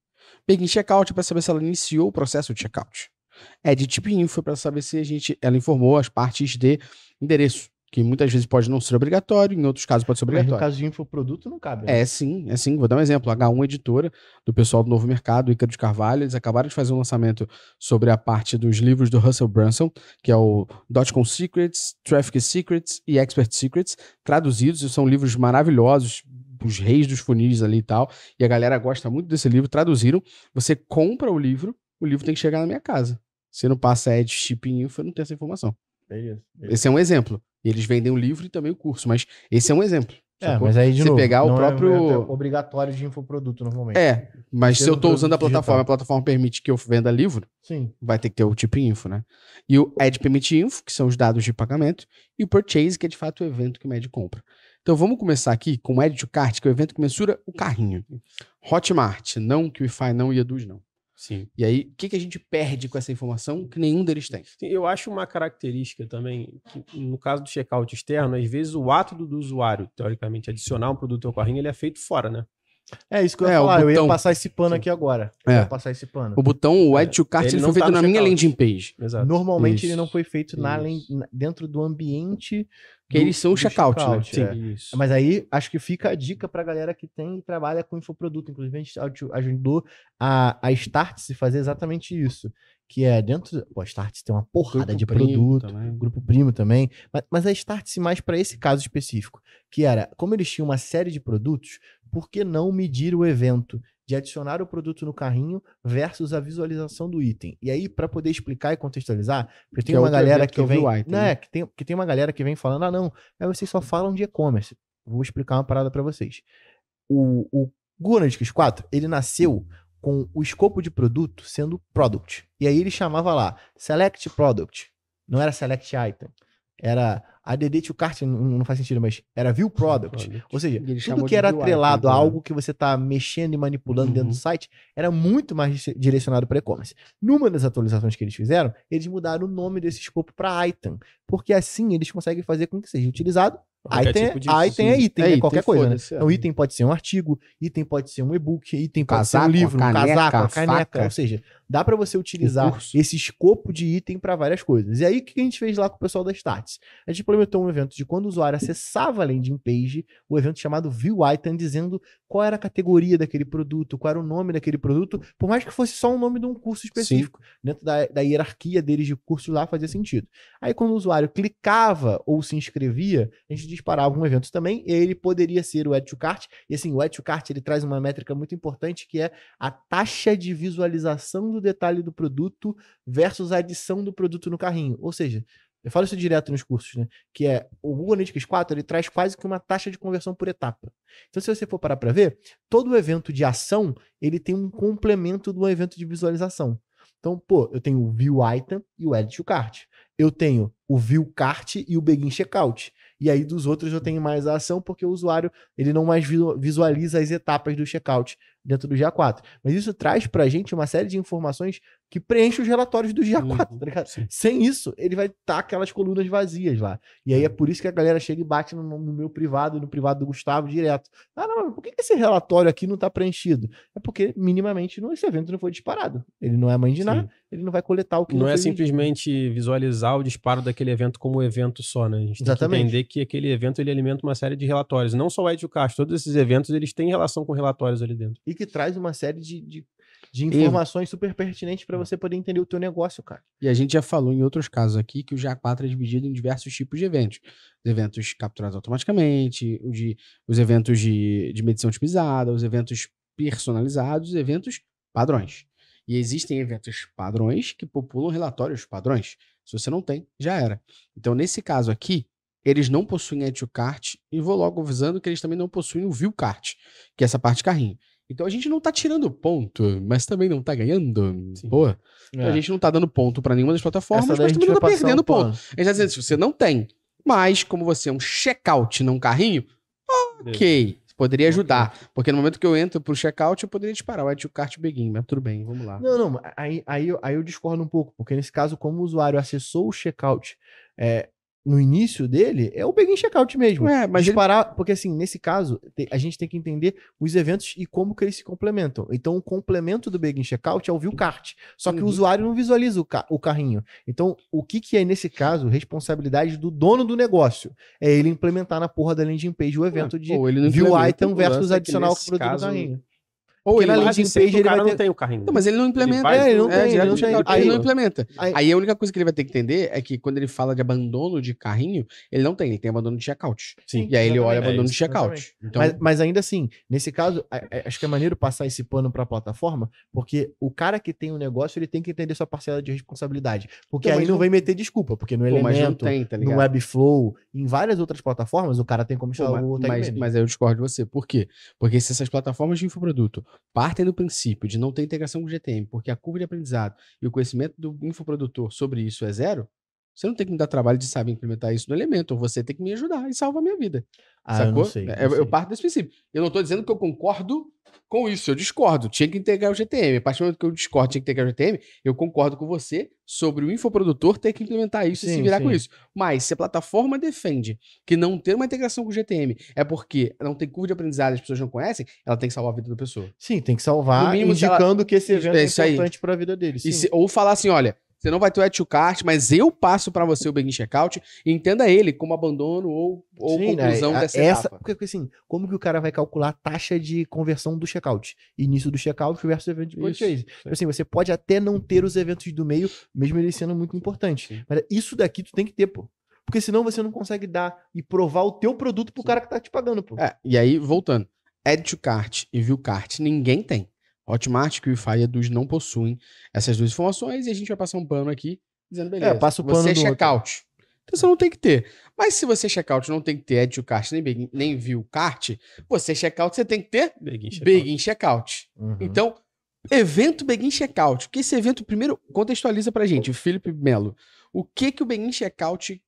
Begin Checkout é para saber se ela iniciou o processo de checkout. Add Tip Info é para saber se ela informou as partes de endereço, que muitas vezes pode não ser obrigatório, em outros casos pode ser obrigatório. Mas no caso de infoproduto não cabe. Né? É sim. Vou dar um exemplo. H1 Editora, do pessoal do Novo Mercado, Ícaro de Carvalho, eles acabaram de fazer um lançamento sobre a parte dos livros do Russell Brunson, que é o Dotcom Secrets, Traffic Secrets e Expert Secrets, traduzidos, e são livros maravilhosos, os reis dos funis ali e tal, e a galera gosta muito desse livro, traduziram. Você compra o livro tem que chegar na minha casa. Se não passa Add Shipping Info, eu não tenho essa informação. Beleza. Esse é um exemplo. Eles vendem o livro e também o curso, mas esse é um exemplo. Sacou? Mas aí de você novo, pegar o próprio... é obrigatório de infoproduto normalmente. Mas se eu tô usando a digital. plataforma permite que eu venda livro, Sim. vai ter que ter o tipo info, né? E o Add Payment Info, que são os dados de pagamento, e o Purchase, que é de fato o evento que mede compra. Então vamos começar aqui com o Add to Cart, que é o evento que mensura o carrinho. Hotmart, não, QIFI não e Eduz não. Sim. E aí, o que a gente perde com essa informação que nenhum deles tem? Sim, eu acho uma característica também, que no caso do checkout externo, às vezes o ato do usuário, teoricamente, adicionar um produto ao carrinho, ele é feito fora, né? É isso que eu ia falar, eu ia passar esse pano aqui agora. Eu ia passar esse pano. O botão, o Add to Cart, ele foi feito na minha landing page. Exato. Normalmente ele não foi feito dentro do ambiente... Que eles são o checkout, né? Sim. Isso. Mas aí, acho que fica a dica pra galera que tem e trabalha com infoproduto. Inclusive, a gente ajudou a Startse fazer exatamente isso. Que é dentro... Pô, a Startse tem uma porrada de produto. Grupo Primo também. Mas a Startse mais para esse caso específico. Que era, como eles tinham uma série de produtos, por que não medir o evento de adicionar o produto no carrinho versus a visualização do item? E aí, para poder explicar e contextualizar, porque tem uma galera que vem... que tem uma galera que vem falando, não, vocês só falam de e-commerce. Vou explicar uma parada para vocês. O Google Analytics 4, ele nasceu com o escopo de produto sendo product. E aí ele chamava lá, select product. Não era select item. Era ADD to cart, não faz sentido, mas era view product. Ou seja, tudo que era atrelado a algo que você está mexendo e manipulando dentro do site era muito mais direcionado para e-commerce. Numa das atualizações que eles fizeram, eles mudaram o nome desse escopo para item, porque assim eles conseguem fazer com que seja utilizado. Item é item, qualquer coisa, né? Então, item pode ser um artigo, item pode ser um e-book, item pode ser um livro, um casaco, uma caneca. Ou seja, dá para você utilizar esse escopo de item para várias coisas. E aí, o que a gente fez lá com o pessoal da Startse? A gente implementou um evento de quando o usuário acessava a landing page, o evento chamado View Item, dizendo qual era a categoria daquele produto, qual era o nome daquele produto, por mais que fosse só o nome de um curso específico. Sim. Dentro da hierarquia deles de cursos lá fazia sentido. Aí, quando o usuário clicava ou se inscrevia, a gente disparava um evento também, e ele poderia ser o Add to Cart. E assim, o Add to Cart, ele traz uma métrica muito importante, que é a taxa de visualização do detalhe do produto versus a adição do produto no carrinho. Ou seja, Eu falo isso direto nos cursos, né? Que é o Google Analytics 4, ele traz quase que uma taxa de conversão por etapa. Então, se você for parar para ver, todo evento de ação, ele tem um complemento do evento de visualização. Então, pô, eu tenho o View Item e o Add to Cart. Eu tenho o View Cart e o Begin Checkout. E aí, dos outros, eu tenho mais a ação, porque o usuário ele não mais visualiza as etapas do checkout dentro do GA4. Mas isso traz pra gente uma série de informações que preenche os relatórios do GA4, tá ligado? Sem isso, ele vai estar aquelas colunas vazias lá. E aí é por isso que a galera chega e bate no meu privado e no privado do Gustavo direto. Ah, não, mas por que esse relatório aqui não tá preenchido? É porque, minimamente, esse evento não foi disparado. Ele não é mãe de nada, ele não vai coletar o que não é simplesmente visualizar o disparo daquele evento como evento só, né? A gente tem que entender que aquele evento ele alimenta uma série de relatórios. Não só o Add to Cart, todos esses eventos eles têm relação com relatórios ali dentro. E que traz uma série de informações super pertinentes para você poder entender o teu negócio, cara. E a gente já falou em outros casos aqui que o GA4 é dividido em diversos tipos de eventos. Os eventos capturados automaticamente, os eventos de medição otimizada, os eventos personalizados, os eventos padrões. E existem eventos padrões que populam relatórios padrões. Se você não tem, já era. Então, nesse caso aqui, eles não possuem Add to Cart e vou logo avisando que eles também não possuem o View Cart, que é essa parte de carrinho. Então a gente não tá tirando ponto, mas também não tá ganhando. Pô, a gente não tá dando ponto pra nenhuma das plataformas, mas também não tá perdendo ponto. A gente tá dizendo, se você não tem, mas como você é um checkout num carrinho, ok, poderia ajudar. Porque no momento que eu entro pro checkout, eu poderia disparar o Add to Cart Begin, mas tudo bem, vamos lá. Não, aí eu discordo um pouco, porque nesse caso, como o usuário acessou o checkout no início dele, é o Begin Checkout mesmo. Mas disparar, porque assim, nesse caso, a gente tem que entender os eventos e como que eles se complementam. Então, o complemento do Begin Checkout é o View Cart. Só que o usuário não visualiza o carrinho. Então, o que é, nesse caso, responsabilidade do dono do negócio? É ele implementar na porra da landing page o evento de View Item versus adicional com o produto do carrinho. Ou ele na landing page ele não tem o carrinho. Não, mas ele não implementa. Ele não implementa. Aí a única coisa que ele vai ter que entender é que quando ele fala de abandono de carrinho, ele não tem, ele tem abandono de checkout. Sim, e aí ele olha abandono de checkout. Então... Mas ainda assim, nesse caso, acho que é maneiro passar esse pano para a plataforma, porque o cara que tem um negócio, ele tem que entender sua parcela de responsabilidade. Porque aí não vem meter desculpa, porque no Elemento, no Webflow, em várias outras plataformas, o cara tem como instalar o Tag Manager. Mas aí eu discordo de você. Por quê? Porque se essas plataformas de infoproduto partem do princípio de não ter integração com o GTM, porque a curva de aprendizado e o conhecimento do infoprodutor sobre isso é zero, você não tem que me dar trabalho de saber implementar isso no Elemento, ou você tem que me ajudar e salvar a minha vida. Sacou? Eu não sei. Eu parto desse princípio. Eu não tô dizendo que eu concordo com isso, eu discordo. Tinha que integrar o GTM. A partir do momento que eu discordo, tinha que integrar o GTM, eu concordo com você sobre o infoprodutor ter que implementar isso e se virar com isso. Mas se a plataforma defende que não ter uma integração com o GTM é porque não tem curva de aprendizado e as pessoas não conhecem, ela tem que salvar a vida da pessoa. Sim, tem que salvar, mínimo, indicando que esse evento é importante para a vida dele. Ou falar assim, olha, você não vai ter o Add to Cart, mas eu passo para você o Begin Checkout e entenda ele como abandono ou conclusão dessa etapa. Porque assim, como que o cara vai calcular a taxa de conversão do checkout? Início do checkout versus evento de purchase. Assim, você pode até não ter os eventos do meio, mesmo eles sendo muito importantes. Mas isso daqui tu tem que ter, pô. Porque senão você não consegue dar e provar o teu produto pro cara que tá te pagando, pô. E aí, voltando. Add to Cart e View Cart, ninguém tem. Hotmart e Qlify Eduz não possuem essas duas informações e a gente vai passar um pano aqui dizendo, beleza, passa o pano você é checkout. Então você não tem que ter. Mas se você é checkout não tem que ter Add to Cart nem View Cart, você é checkout, você tem que ter Begin Checkout. Então, evento Begin Checkout. Porque esse evento, primeiro, contextualiza pra gente, Felipe Melo. O que o Begin Checkout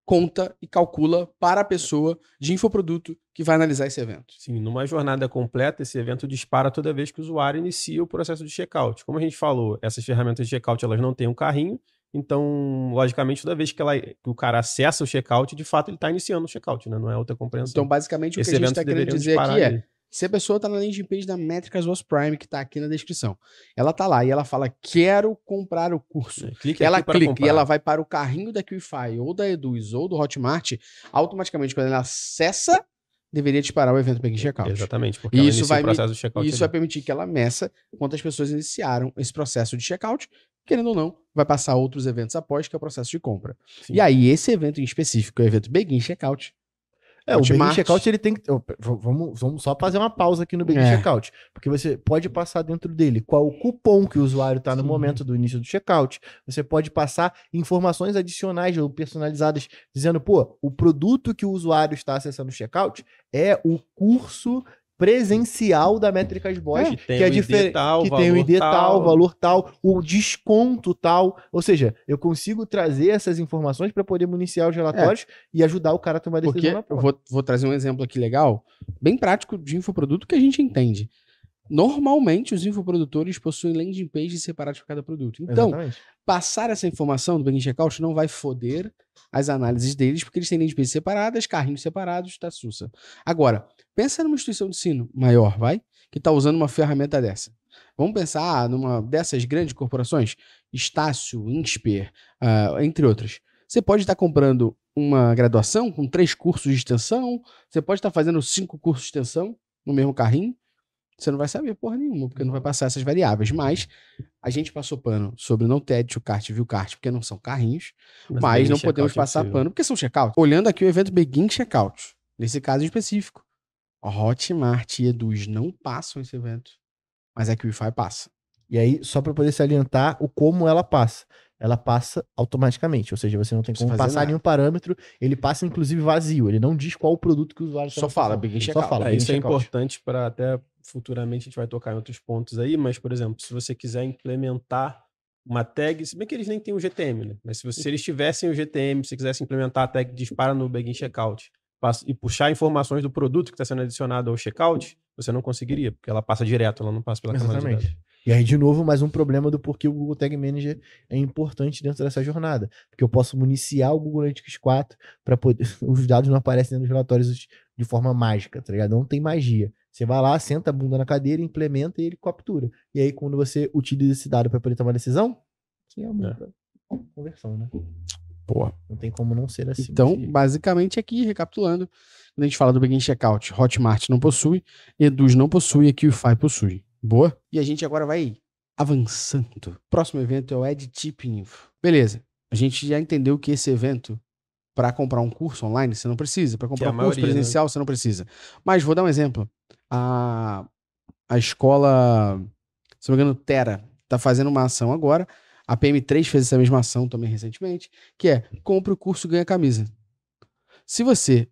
conta e calcula para a pessoa de infoproduto que vai analisar esse evento. Sim, numa jornada completa, esse evento dispara toda vez que o usuário inicia o processo de checkout. Como a gente falou, essas ferramentas de checkout elas não têm um carrinho, então, logicamente, toda vez que o cara acessa o checkout, de fato ele está iniciando o checkout, né? Não é outra compreensão. Então, basicamente, o que a gente está querendo dizer aqui é, se a pessoa está na landing page da Métricas Was Prime, que está aqui na descrição, ela está lá e ela fala, quero comprar o curso. Ela clica e ela vai para o carrinho da Qlify, ou da Eduz, ou do Hotmart, automaticamente, quando ela acessa, deveria disparar o evento Begin Checkout. Exatamente, porque ela inicia o processo de checkout. Isso vai permitir que ela meça quantas pessoas iniciaram esse processo de checkout, querendo ou não, vai passar outros eventos após, que é o processo de compra. Sim. E aí, esse evento em específico, é o evento Begin Checkout, O Begin Checkout, ele tem que... Vamos só fazer uma pausa aqui no Begin Checkout. Porque você pode passar dentro dele qual o cupom que o usuário está no momento do início do checkout. Você pode passar informações adicionais ou personalizadas, dizendo, pô, o produto que o usuário está acessando o checkout é o curso presencial da Métricas Boss, que é diferente, que tem o ID tal, valor tal, o desconto tal. Ou seja, eu consigo trazer essas informações para poder municiar os relatórios e ajudar o cara a tomar decisão na prova. Eu vou trazer um exemplo aqui legal, bem prático de infoproduto que a gente entende. Normalmente, os infoprodutores possuem landing pages separadas para cada produto. Então, passar essa informação do Begin Checkout não vai foder as análises deles, porque eles têm landing pages separadas, carrinhos separados, tá sussa. Agora, pensa numa instituição de ensino maior, que está usando uma ferramenta dessa. Vamos pensar numa dessas grandes corporações, Estácio, Insper, entre outras. Você pode estar comprando uma graduação com 3 cursos de extensão, você pode estar fazendo 5 cursos de extensão no mesmo carrinho. Você não vai saber porra nenhuma, porque não vai passar essas variáveis. Mas a gente passou pano sobre não TED, o kart e o kart, porque não são carrinhos. Mas não podemos passar pano, porque são checkout. Olhando aqui o evento Begin Checkout, nesse caso específico, a Hotmart e Eduz não passam esse evento, mas a QIFI passa. E aí, só para poder salientar o como ela passa. Ela passa automaticamente, ou seja, você não tem como passar nenhum parâmetro, ele passa inclusive vazio, ele não diz qual o produto que o usuário só fala, Begin Checkout. Isso é importante para até futuramente a gente vai tocar em outros pontos aí, mas, por exemplo, se você quiser implementar uma tag, se bem que eles nem têm o GTM, né? Mas se eles tivessem o GTM, se você quisesse implementar a tag dispara no Begin Checkout e puxar informações do produto que está sendo adicionado ao checkout, você não conseguiria, porque ela passa direto, ela não passa pela camada de dados. E aí, de novo, mais um problema do porquê o Google Tag Manager é importante dentro dessa jornada. Porque eu posso municiar o Google Analytics 4 para poder... Os dados não aparecem dentro dos relatórios de forma mágica, tá ligado? Não tem magia. Você vai lá, senta a bunda na cadeira, implementa e ele captura. E aí, quando você utiliza esse dado para poder tomar decisão, você aumenta a conversão, né? Pô. Não tem como não ser assim. Então, basicamente aqui, recapitulando, quando a gente fala do Begin Checkout, Hotmart não possui, Eduz não possui e QIFI possui. Boa? E a gente agora vai avançando. Próximo evento é o EdTip Info. Beleza. A gente já entendeu que esse evento, para comprar um curso online, você não precisa. Para comprar um curso presencial, você não precisa. Mas vou dar um exemplo. A escola, se não me engano, Terra, está fazendo uma ação agora. A PM3 fez essa mesma ação também recentemente, que é compre o curso e ganha camisa. Se você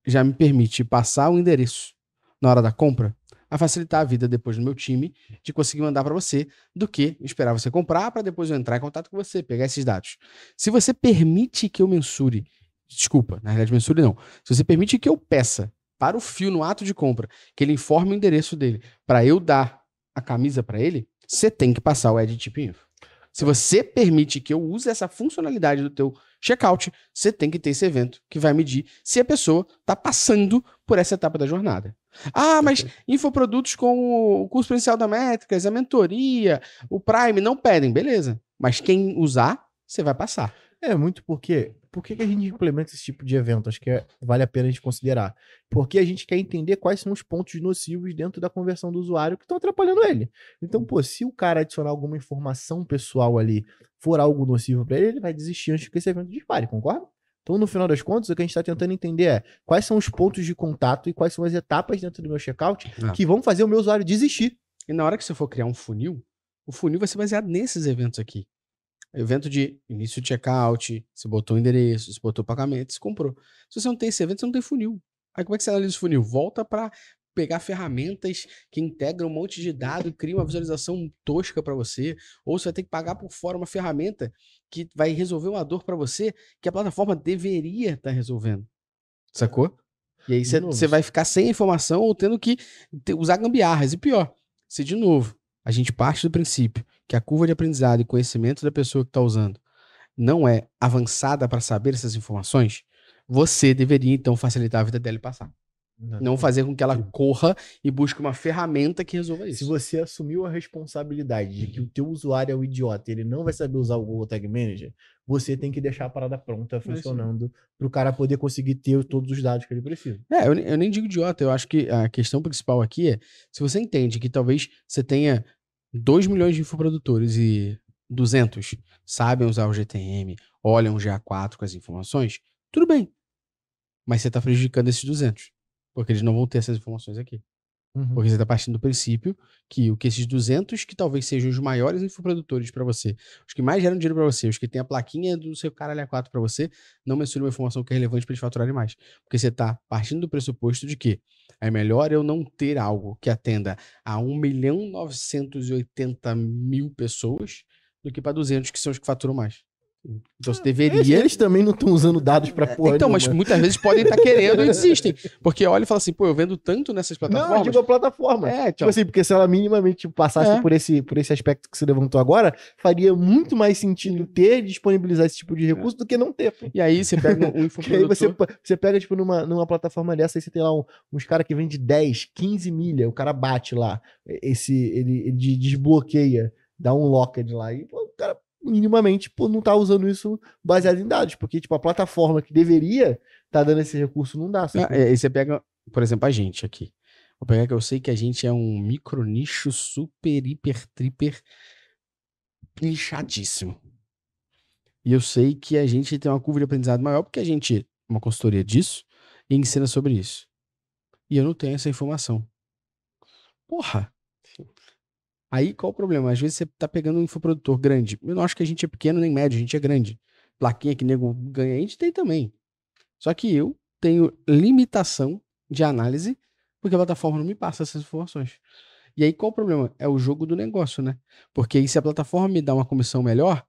já me permite passar o endereço na hora da compra, a facilitar a vida depois do meu time de conseguir mandar para você do que esperar você comprar para depois eu entrar em contato com você, pegar esses dados. Se você permite que eu mensure, desculpa, na realidade mensure não, se você permite que eu peça para o fio no ato de compra, que ele informe o endereço dele para eu dar a camisa para ele, você tem que passar o EdTip Info. Se você permite que eu use essa funcionalidade do teu checkout, você tem que ter esse evento que vai medir se a pessoa está passando por essa etapa da jornada. Ah, mas infoprodutos com o curso presencial da Métricas, a mentoria, o Prime não pedem, beleza. Mas quem usar, você vai passar. É muito porque... Por que a gente implementa esse tipo de evento? Acho que vale a pena a gente considerar. Porque a gente quer entender quais são os pontos nocivos dentro da conversão do usuário que estão atrapalhando ele. Então, pô, se o cara adicionar alguma informação pessoal ali, for algo nocivo para ele, ele vai desistir antes que esse evento dispare, concorda? Então, no final das contas, o que a gente está tentando entender é quais são os pontos de contato e quais são as etapas dentro do meu checkout que vão fazer o meu usuário desistir. E na hora que você for criar um funil, o funil vai ser baseado nesses eventos aqui. Evento de início de checkout, você botou o endereço, você botou o pagamento, você comprou. Se você não tem esse evento, você não tem funil. Aí como é que você analisa o funil? Volta para pegar ferramentas que integram um monte de dados e cria uma visualização tosca para você, ou você vai ter que pagar por fora uma ferramenta que vai resolver uma dor para você que a plataforma deveria estar resolvendo. Sacou? E aí você vai ficar sem informação ou tendo que usar gambiarras. E pior, se de novo a gente parte do princípio que a curva de aprendizado e conhecimento da pessoa que está usando não é avançada para saber essas informações, você deveria, então, facilitar a vida dela e passar. Não fazer com que ela corra e busque uma ferramenta que resolva isso. Se você assumiu a responsabilidade de que o teu usuário é um idiota, ele não vai saber usar o Google Tag Manager, você tem que deixar a parada pronta, funcionando, para o cara poder conseguir ter todos os dados que ele precisa. Eu nem digo idiota, eu acho que a questão principal aqui é, se você entende que talvez você tenha 2 milhões de infoprodutores e 200 sabem usar o GTM, olham o GA4 com as informações, tudo bem. mas você tá prejudicando esses 200, porque eles não vão ter essas informações aqui. Porque você tá partindo do princípio que esses 200 que talvez sejam os maiores infoprodutores para você, os que mais geram dinheiro para você, os que tem a plaquinha do seu caralho A4 para você, não mensuram uma informação que é relevante para eles faturarem mais. Porque você tá partindo do pressuposto de que é melhor eu não ter algo que atenda a 1.980.000 pessoas do que para 200 que são os que faturam mais. Então você deveria... Eles também não estão usando dados pra porra Então, mas muitas vezes podem estar querendo e desistem. Porque olha e fala assim, pô, eu vendo tanto nessas plataformas... Não, eu digo a plataforma. Então. Tipo assim, porque se ela minimamente passasse por esse aspecto que você levantou agora, faria muito mais sentido ter, disponibilizar esse tipo de recurso do que não ter. Pô. E aí você pega um infoprodutor... Aí você pega, tipo, numa plataforma dessa, aí você tem lá uns caras que vendem 10, 15 milha, o cara bate lá, ele desbloqueia, dá um locked lá, e pô, o cara... minimamente, pô, não tá usando isso baseado em dados, porque, tipo, a plataforma que deveria tá dando esse recurso não dá. Aí você pega, por exemplo, a gente aqui. Vou pegar que eu sei que a gente é um micro nicho super, hiper, triper nichadíssimo. E eu sei que a gente tem uma curva de aprendizado maior porque a gente é uma consultoria disso e ensina sobre isso. E eu não tenho essa informação. Porra! Aí qual o problema? Às vezes você tá pegando um infoprodutor grande. Eu não acho que a gente é pequeno nem médio, a gente é grande. Plaquinha que nego ganha, a gente tem também. Só que eu tenho limitação de análise porque a plataforma não me passa essas informações. E aí qual o problema? É o jogo do negócio, né? Porque aí se a plataforma me dá uma comissão melhor,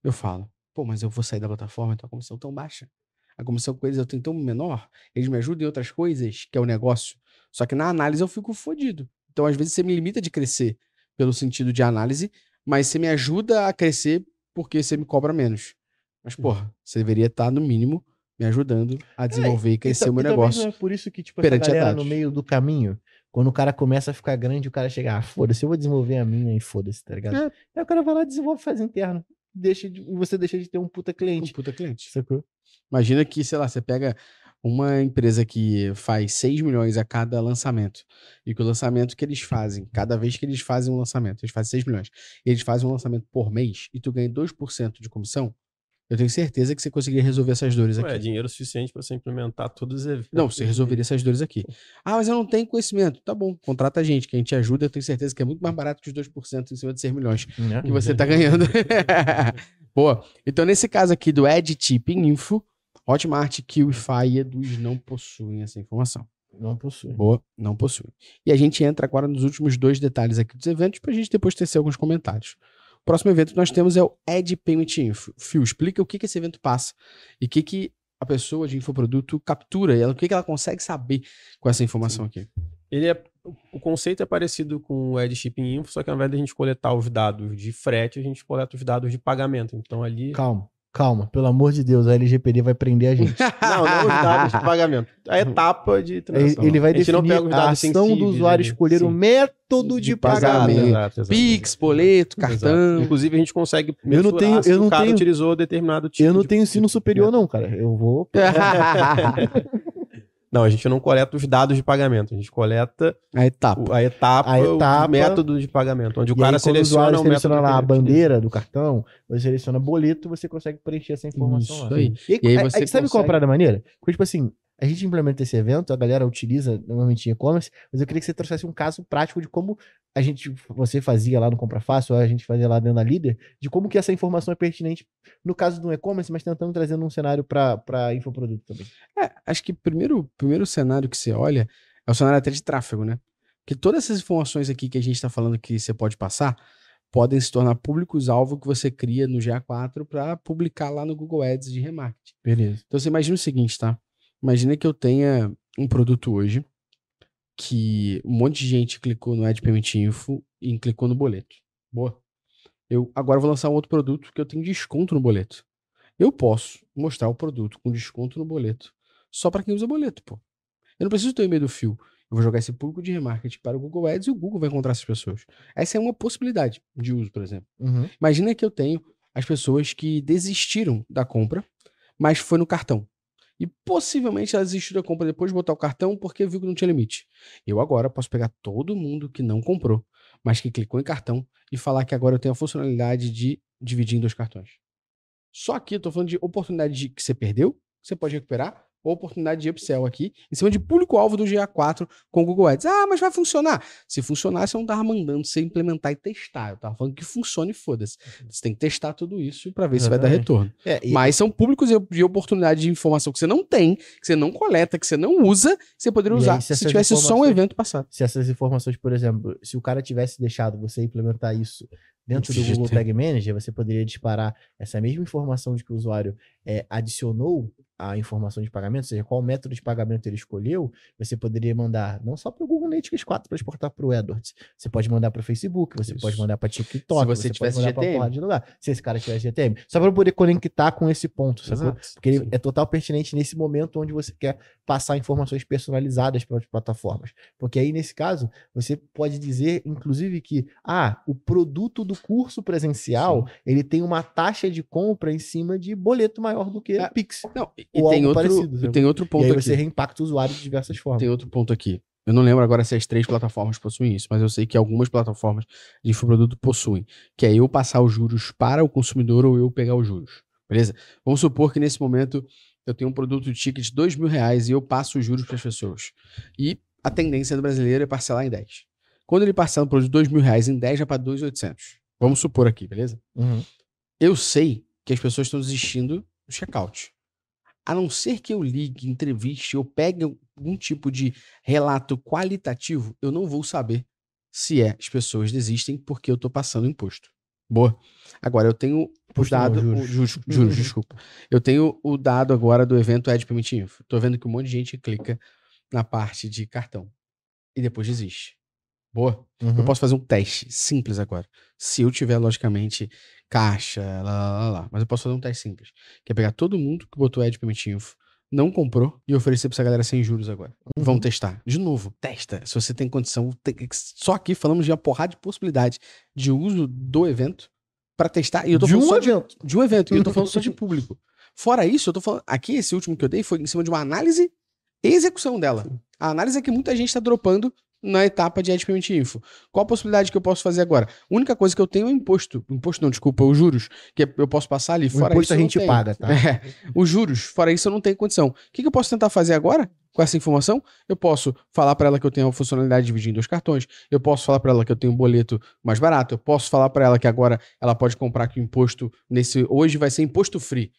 eu falo, pô, mas eu vou sair da plataforma, então a comissão tão baixa. A comissão com eles eu tenho tão menor, eles me ajudam em outras coisas, que é o negócio. Só que na análise eu fico fodido. Então às vezes você me limita de crescer pelo sentido de análise, mas você me ajuda a crescer porque você me cobra menos. Mas, porra, você deveria estar, no mínimo, me ajudando a desenvolver e crescer o meu negócio. Não é por isso que, tipo, essa galera no meio do caminho, quando o cara começa a ficar grande, o cara chega, foda-se, eu vou desenvolver a minha e foda-se, tá ligado? Aí o cara vai lá e desenvolve, faz interno. Você deixa de ter um puta cliente. Um puta cliente. Sacou? Imagina que, sei lá, você pega uma empresa que faz 6 milhões a cada lançamento, e que o lançamento que eles fazem, cada vez que eles fazem um lançamento, eles fazem 6 milhões, e eles fazem um lançamento por mês, e tu ganha 2% de comissão, eu tenho certeza que você conseguiria resolver essas dores aqui. É dinheiro suficiente para você implementar todos os eventos. Não, você resolveria essas dores aqui. Ah, mas eu não tenho conhecimento. Tá bom, contrata a gente, que a gente ajuda, eu tenho certeza que é muito mais barato que os 2% em cima de 6 milhões que você tá ganhando. Boa. Então, nesse caso aqui do EdTipping Info, Hotmart, Qlify e Eduz não possuem essa informação. Não possui. Boa, não possuem. E a gente entra agora nos últimos 2 detalhes aqui dos eventos pra gente depois tecer alguns comentários. O próximo evento que nós temos é o Ed Payment Info. Fio, explica o que esse evento passa e o que a pessoa de infoproduto captura e o que ela consegue saber com essa informação aqui. O conceito é parecido com o Ed Shipping Info, só que ao invés de a gente coletar os dados de frete, a gente coleta os dados de pagamento. Então ali... Calma, pelo amor de Deus, a LGPD vai prender a gente. Não os dados de pagamento. A etapa de transação. Ele vai definir a ação do usuário escolher o método de pagamento. Exato. Pix, boleto, cartão. Exato. Inclusive a gente consegue mensurar se o cara utilizou determinado tipo. Eu não tenho ensino superior não, cara. Eu vou... Não, a gente não coleta os dados de pagamento, a gente coleta a etapa, o método de pagamento, onde o cara seleciona o método. A bandeira do cartão, você seleciona boleto, você consegue preencher essa informação isso lá. Aí. E aí você sabe qual é a parada maneira? Porque, tipo assim, a gente implementa esse evento, a galera utiliza normalmente em e-commerce, mas eu queria que você trouxesse um caso prático de como você fazia lá no Compra Fácil, ou a gente fazia lá dentro da Líder, de como que essa informação é pertinente no caso do e-commerce, mas tentando trazer um cenário para infoproduto também. Acho que o primeiro cenário que você olha é o cenário até de tráfego, né? Porque todas essas informações aqui que a gente está falando que você pode passar, podem se tornar públicos-alvo que você cria no GA4 para publicar lá no Google Ads de remarketing. Beleza. Então você imagina o seguinte, tá? Imagina que eu tenha um produto hoje que um monte de gente clicou no Ed Payment Info e clicou no boleto. Boa. Eu agora vou lançar um outro produto que eu tenho desconto no boleto. Eu posso mostrar o produto com desconto no boleto só para quem usa boleto, pô. Eu não preciso ter o e-mail do fio. Eu vou jogar esse público de remarketing para o Google Ads e o Google vai encontrar essas pessoas. Essa é uma possibilidade de uso, por exemplo. Uhum. Imagina que eu tenho as pessoas que desistiram da compra, mas foi no cartão. E possivelmente ela desistiu da compra depois de botar o cartão porque viu que não tinha limite. Eu agora posso pegar todo mundo que não comprou, mas que clicou em cartão e falar que agora eu tenho a funcionalidade de dividir em 2 cartões. Só que eu tô falando de oportunidade que você perdeu, você pode recuperar, oportunidade de upsell aqui, em cima de público-alvo do GA4 com o Google Ads. Ah, mas vai funcionar. Se funcionar, você não tava mandando você implementar e testar. Eu tava falando que funcione e foda-se. Você tem que testar tudo isso para ver se vai dar retorno. Mas são públicos de oportunidade de informação que você não tem, que você não coleta, que você não usa, que você poderia usar aí, se tivesse só um evento passado. Se essas informações, por exemplo, se o cara tivesse deixado você implementar isso dentro do Google Tag Manager, você poderia disparar essa mesma informação de que o usuário adicionou a informação de pagamento, ou seja, qual método de pagamento ele escolheu, você poderia mandar não só para o Google Analytics 4 para exportar para o AdWords, você pode mandar para o Facebook, você pode mandar para TikTok, você tivesse pode mandar para GTM. porrada de lugar, se esse cara tivesse GTM, só para poder conectar com esse ponto, sacou? Porque ele é total pertinente nesse momento onde você quer passar informações personalizadas para as plataformas, porque aí nesse caso, você pode dizer, inclusive, que o produto do curso presencial, ele tem uma taxa de compra em cima de boleto maior do que Pix. Não, e tem outro ponto aqui. E aí aqui. você reimpacta o usuário de diversas formas. Tem outro ponto aqui. Eu não lembro agora se as 3 plataformas possuem isso, mas eu sei que algumas plataformas de infoproduto possuem, que é eu passar os juros para o consumidor ou eu pegar os juros. Beleza? Vamos supor que nesse momento eu tenho um produto de ticket de R$2.000 e eu passo os juros para as pessoas. E a tendência do brasileiro é parcelar em 10. Quando ele parcela um produto de R$2.000 em 10, já para 2.800. Vamos supor aqui, beleza? Uhum. Eu sei que as pessoas estão desistindo do checkout. A não ser que eu ligue, entreviste, eu pegue algum tipo de relato qualitativo, eu não vou saber se as pessoas desistem porque eu estou passando imposto. Boa. Agora, eu tenho o dado... Juros, desculpa. Eu tenho o dado agora do evento Ad Payment Info. Estou vendo que um monte de gente clica na parte de cartão e depois desiste. Boa. Eu posso fazer um teste simples agora. Se eu tiver, logicamente, caixa, mas eu posso fazer um teste simples. Que é pegar todo mundo que botou Ad Payment Info, não comprou, e oferecer pra essa galera sem juros agora. Vamos testar. De novo, testa. Se você tem condição. Só aqui falamos de uma porrada de possibilidade de uso do evento pra testar. E eu tô falando só de um evento. E eu tô falando só de público. Fora isso, eu tô falando... Aqui, esse último que eu dei foi em cima de uma análise e execução dela. A análise é que muita gente tá dropando na etapa de Ad Payment Info. Qual a possibilidade que eu posso fazer agora? A única coisa que eu tenho é o imposto. Imposto não, desculpa, os juros. Que eu posso passar ali. Fora imposto isso, a gente paga, tá? Os juros, fora isso eu não tenho condição. O que eu posso tentar fazer agora com essa informação? Eu posso falar para ela que eu tenho a funcionalidade de dividir em 2 cartões. Eu posso falar para ela que eu tenho um boleto mais barato. Eu posso falar para ela que agora ela pode comprar que o imposto hoje vai ser imposto free.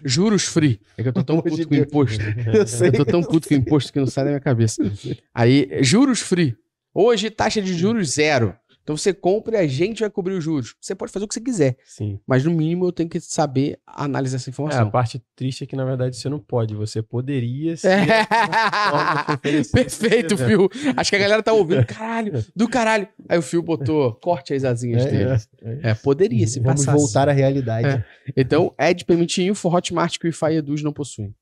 Juros free. É que eu tô tão puto com o imposto. Eu tô tão puto com o imposto que não sai da minha cabeça. Aí, juros free. Hoje, taxa de juros 0. Então você compra e a gente vai cobrir os juros. Você pode fazer o que você quiser. Sim. Mas no mínimo eu tenho que saber analisar essa informação. A parte triste é que na verdade você não pode. Você poderia ser. Perfeito, Phil. Acho que a galera tá ouvindo. Caralho, do caralho. Aí o Phil botou corte as asinhas dele. Poderia se passasse. Vamos voltar à realidade. Então, Ad Payment Info, Hotmart, Quickfire e Eduz não possuem.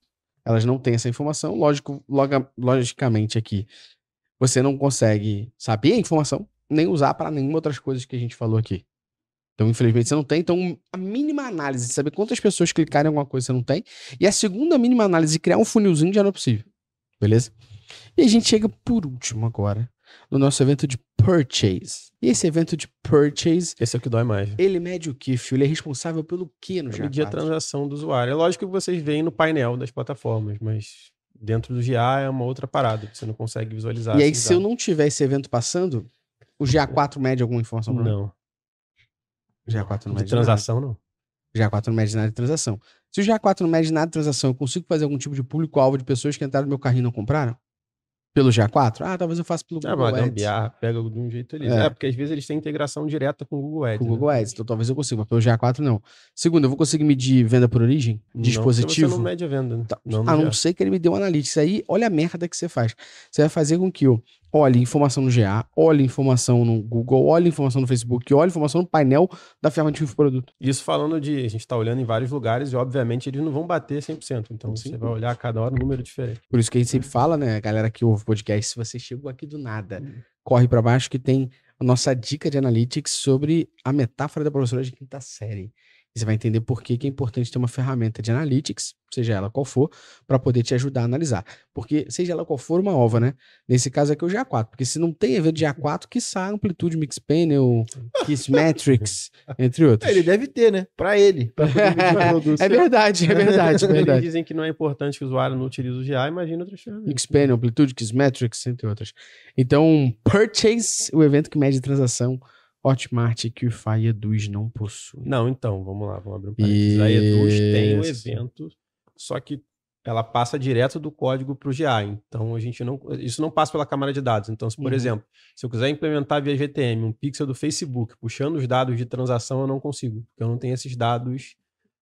Elas não têm essa informação. Logicamente aqui, você não consegue saber a informação, nem usar para nenhuma outras coisas que a gente falou aqui. Então, infelizmente, você não tem. Então, a mínima análise de saber quantas pessoas clicarem em alguma coisa você não tem. E a segunda mínima análise de criar um funilzinho já não é possível. Beleza? E a gente chega por último agora no nosso evento de Purchase. E esse evento de Purchase... Esse é o que dói mais. Ele mede o quê, filho? Ele é responsável pelo quê no GA4? Medir a transação do usuário. É lógico que vocês veem no painel das plataformas, mas dentro do GA é uma outra parada. Você não consegue visualizar. E aí, se eu não tiver esse evento passando... O GA4 mede alguma informação pra mim? Não. O GA4 não mede de transação, nada. não. O GA4 não mede nada de transação. Se o GA4 não mede nada de transação, eu consigo fazer algum tipo de público-alvo de pessoas que entraram no meu carrinho e não compraram? Pelo GA4? Talvez eu faça pelo Google Ads. Gambiarra, pega de um jeito ali. Porque às vezes eles têm integração direta com o Google Ads. Com o Google Ads, então talvez eu consiga, mas pelo GA4 não. Segundo, eu vou conseguir medir venda por origem? Dispositivo? Você não mede a venda, né? A não ser que ele me dê um analytics. Aí, olha a merda que você faz. Você vai fazer com que eu olhe informação no GA, olhe informação no Google, olhe informação no Facebook, olhe informação no painel da ferramenta de infoproduto. Isso falando de... A gente tá olhando em vários lugares e, obviamente, eles não vão bater 100%. Então, você vai olhar a cada hora um número diferente. Por isso que a gente sempre fala, né, galera que ouve podcast, se você chegou aqui do nada, corre pra baixo que tem a nossa dica de analytics sobre a metáfora da professora de quinta série. E você vai entender por que que é importante ter uma ferramenta de analytics, seja ela qual for, para poder te ajudar a analisar. Porque, seja ela qual for, uma OVA, né? Nesse caso aqui é o GA4. Porque se não tem evento de GA4, quiçá Amplitude, Mixpanel, Kissmetrics, entre outros. Ele deve ter, né? Pra ele. Pra poder medir produto. É verdade, é verdade, é Eles verdade. dizem que não é importante que o usuário não utilize o GA, imagina outras ferramentas. Mixpanel, Amplitude, Kissmetrics, entre outras. Então, Purchase, o evento que mede transação, Hotmart, QFI e Eduz não possui. Não, então, vamos lá, vamos abrir um parênteses. A Eduz tem o evento, só que ela passa direto do código para o GA. Então, isso não passa pela camada de dados. Então, se, por exemplo, se eu quiser implementar via GTM um pixel do Facebook, puxando os dados de transação, eu não consigo, porque eu não tenho esses dados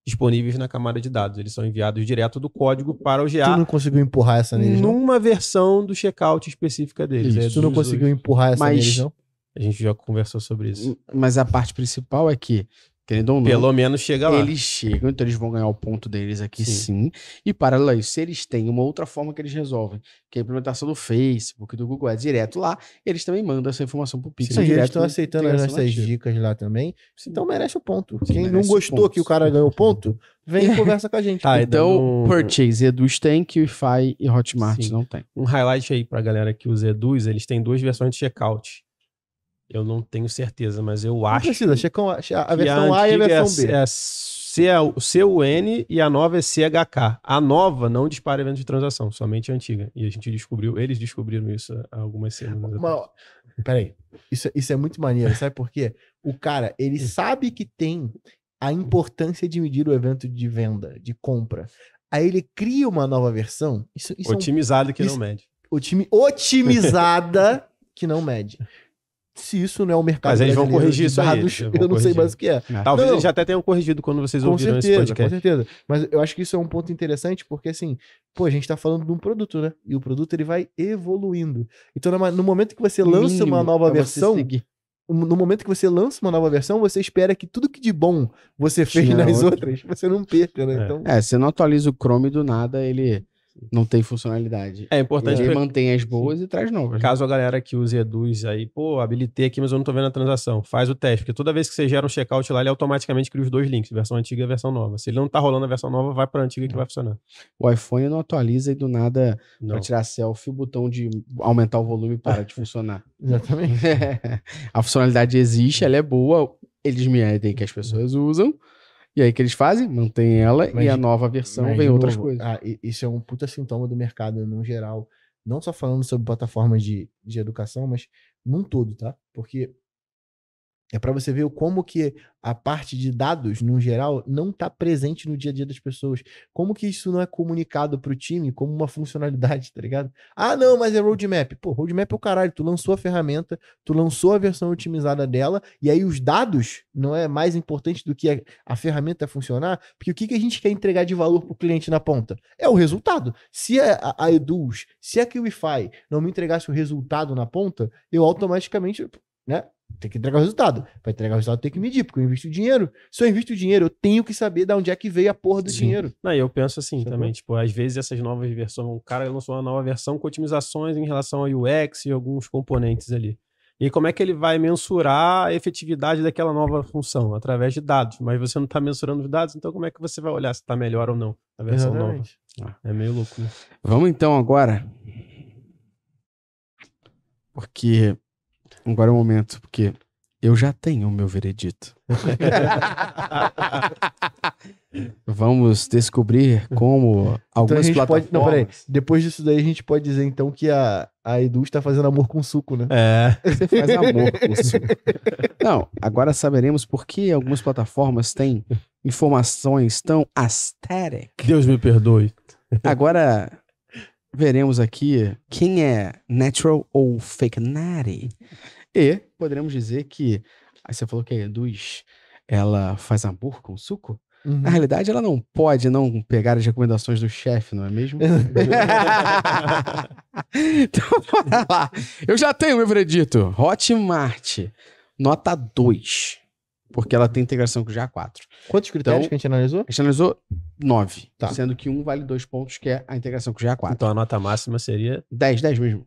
disponíveis na camada de dados. Eles são enviados direto do código para o GA. Tu não conseguiu empurrar essa neles, não? Numa versão do checkout específica deles. Isso. Tu não conseguiu empurrar essa neles, não? A gente já conversou sobre isso. Mas a parte principal é que, querendo ou não, Pelo menos chega lá. eles chegam, então eles vão ganhar o ponto deles aqui sim. E paralelo a isso, se eles têm uma outra forma que eles resolvem, que é a implementação do Facebook, do Google Ads direto lá, eles também mandam essa informação pro Pixel. Sim, direto. eles estão aceitando as integração nossas nativa. dicas lá também. Então merece o ponto. Sim, Quem não merece o gostou ponto. que o cara ganhou o ponto, vem e conversa com a gente. Tá, Então, Purchase, Eduz tem, QFI e Hotmart Sim. não tem. Um highlight aí pra galera que usa Eduz, eles têm 2 versões de checkout. Eu não tenho certeza, mas eu Não acho precisa, checa a que versão A e a versão B. é CUN e a nova é CHK. A nova não dispara evento de transação, somente a antiga. E a gente eles descobriram isso há algumas semanas atrás. Peraí, isso é muito maneiro, sabe por quê? O cara, ele sabe que tem a importância de medir o evento de venda, de compra. Aí ele cria uma nova versão. Isso Otimizado que não mede. Otimizada que não mede. Se isso não é o mercado Mas eles vão brasileiro corrigir de isso aí, dados, eles vão eu não sei corrigir. mais o que é. Talvez Não. eles já até tenham corrigido quando vocês Com ouviram esse certeza, com podcast. certeza. Mas eu acho que isso é um ponto interessante, porque assim, pô, a gente tá falando de um produto, né? E o produto ele vai evoluindo. Então, no momento que você lança uma nova versão, no momento que você lança uma nova versão, você espera que tudo que de bom você fez Tinha nas outra. outras, você não perca, né? É. Então, Você não atualiza o Chrome do nada, ele não tem funcionalidade. É importante Ele mantém as boas e traz novas. Caso a galera que use Eduz aí, pô, habilitei aqui, mas eu não tô vendo a transação. Faz o teste, porque toda vez que você gera um checkout lá, ele automaticamente cria os 2 links, versão antiga e a versão nova. Se ele não tá rolando a versão nova, vai pra antiga que vai funcionar. O iPhone não atualiza e do nada, Não. pra tirar selfie, o botão de aumentar o volume para de funcionar. exatamente. A funcionalidade existe, ela é boa, eles medem que as pessoas usam, e aí o que eles fazem? Mantém ela Mas- e a nova versão Mas, vem de outras novo, coisas. isso é um puta sintoma do mercado no geral. Não só falando sobre plataformas de educação, mas num todo, tá? Porque é pra você ver como que a parte de dados, no geral, não tá presente no dia a dia das pessoas. Como que isso não é comunicado pro time como uma funcionalidade, tá ligado? Ah, não, mas é roadmap. Pô, roadmap é o caralho. Tu lançou a ferramenta, tu lançou a versão otimizada dela, e aí os dados não é mais importante do que a ferramenta funcionar, porque o que a gente quer entregar de valor pro cliente na ponta? É o resultado. Se a Eduz, se a QIFI não me entregasse o resultado na ponta, eu automaticamente, né? Tem que entregar o resultado. Para entregar o resultado, tem que medir, porque eu invisto dinheiro. Se eu invisto dinheiro, eu tenho que saber de onde é que veio a porra do Sim. dinheiro. Não, e eu penso assim Sacou? também, tipo, às vezes essas novas versões, o cara lançou uma nova versão com otimizações em relação ao UX e alguns componentes ali. E como é que ele vai mensurar a efetividade daquela nova função? Através de dados. Mas você não está mensurando os dados, então como é que você vai olhar se está melhor ou não a versão Exatamente. nova? É meio louco, né? Vamos então agora. Porque agora é o momento, porque eu já tenho o meu veredito. Vamos descobrir como Então a algumas gente plataformas... pode. Não, peraí. Depois disso daí, a gente pode dizer então que a Eduz tá fazendo amor com suco, né? É. Você faz amor com isso. Não, agora saberemos por que algumas plataformas têm informações tão aesthetic. Deus me perdoe. Agora veremos aqui quem é natural ou fake natty. E poderemos dizer que... Aí você falou que a Eduz, ela faz amor com suco? Uhum. Na realidade, ela não pode não pegar as recomendações do chefe, não é mesmo? Então, bora lá. Eu já tenho meu veredito. Hotmart, nota 2. Porque ela tem integração com o GA4. Quantos critérios Então- que a gente analisou? A gente analisou 9. Tá. Sendo que um vale 2 pontos, que é a integração com o GA4. Então a nota máxima seria 10 mesmo.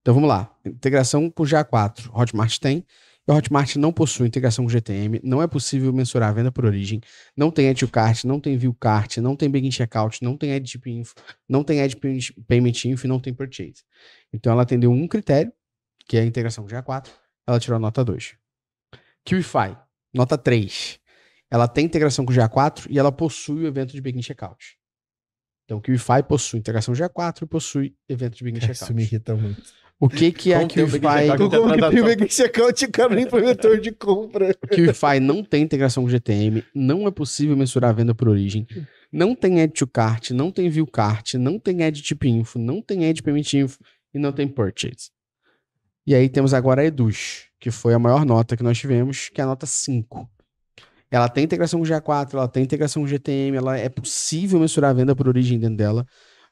Então vamos lá. Integração com o GA4. Hotmart tem. A Hotmart não possui integração com GTM, não é possível mensurar a venda por origem, não tem Add to Cart, não tem View Cart, não tem Begin Checkout, não tem Add Chip Info, não tem Add Payment Info e não tem Purchase. Então ela atendeu um critério, que é a integração com GA4, ela tirou a nota 2. QIFI, nota 3. Ela tem integração com o GA4 e ela possui o evento de Begin Checkout. Então o QIFI possui integração com o GA4 e possui evento de Begin Checkout. Isso me irrita muito. O que é a QIFI? Como que tem o Begin Checkout e o cara não implementou de compra? O QIFI não tem integração com GTM, não é possível mensurar a venda por origem, não tem Add to Cart, não tem View Cart, não tem Add Chip Info, não tem Add Payment Info e não tem Purchase. E aí temos agora a Eduz, que foi a maior nota que nós tivemos, que é a nota 5. Ela tem integração com GA4, ela tem integração com GTM, ela é possível mensurar a venda por origem dentro dela.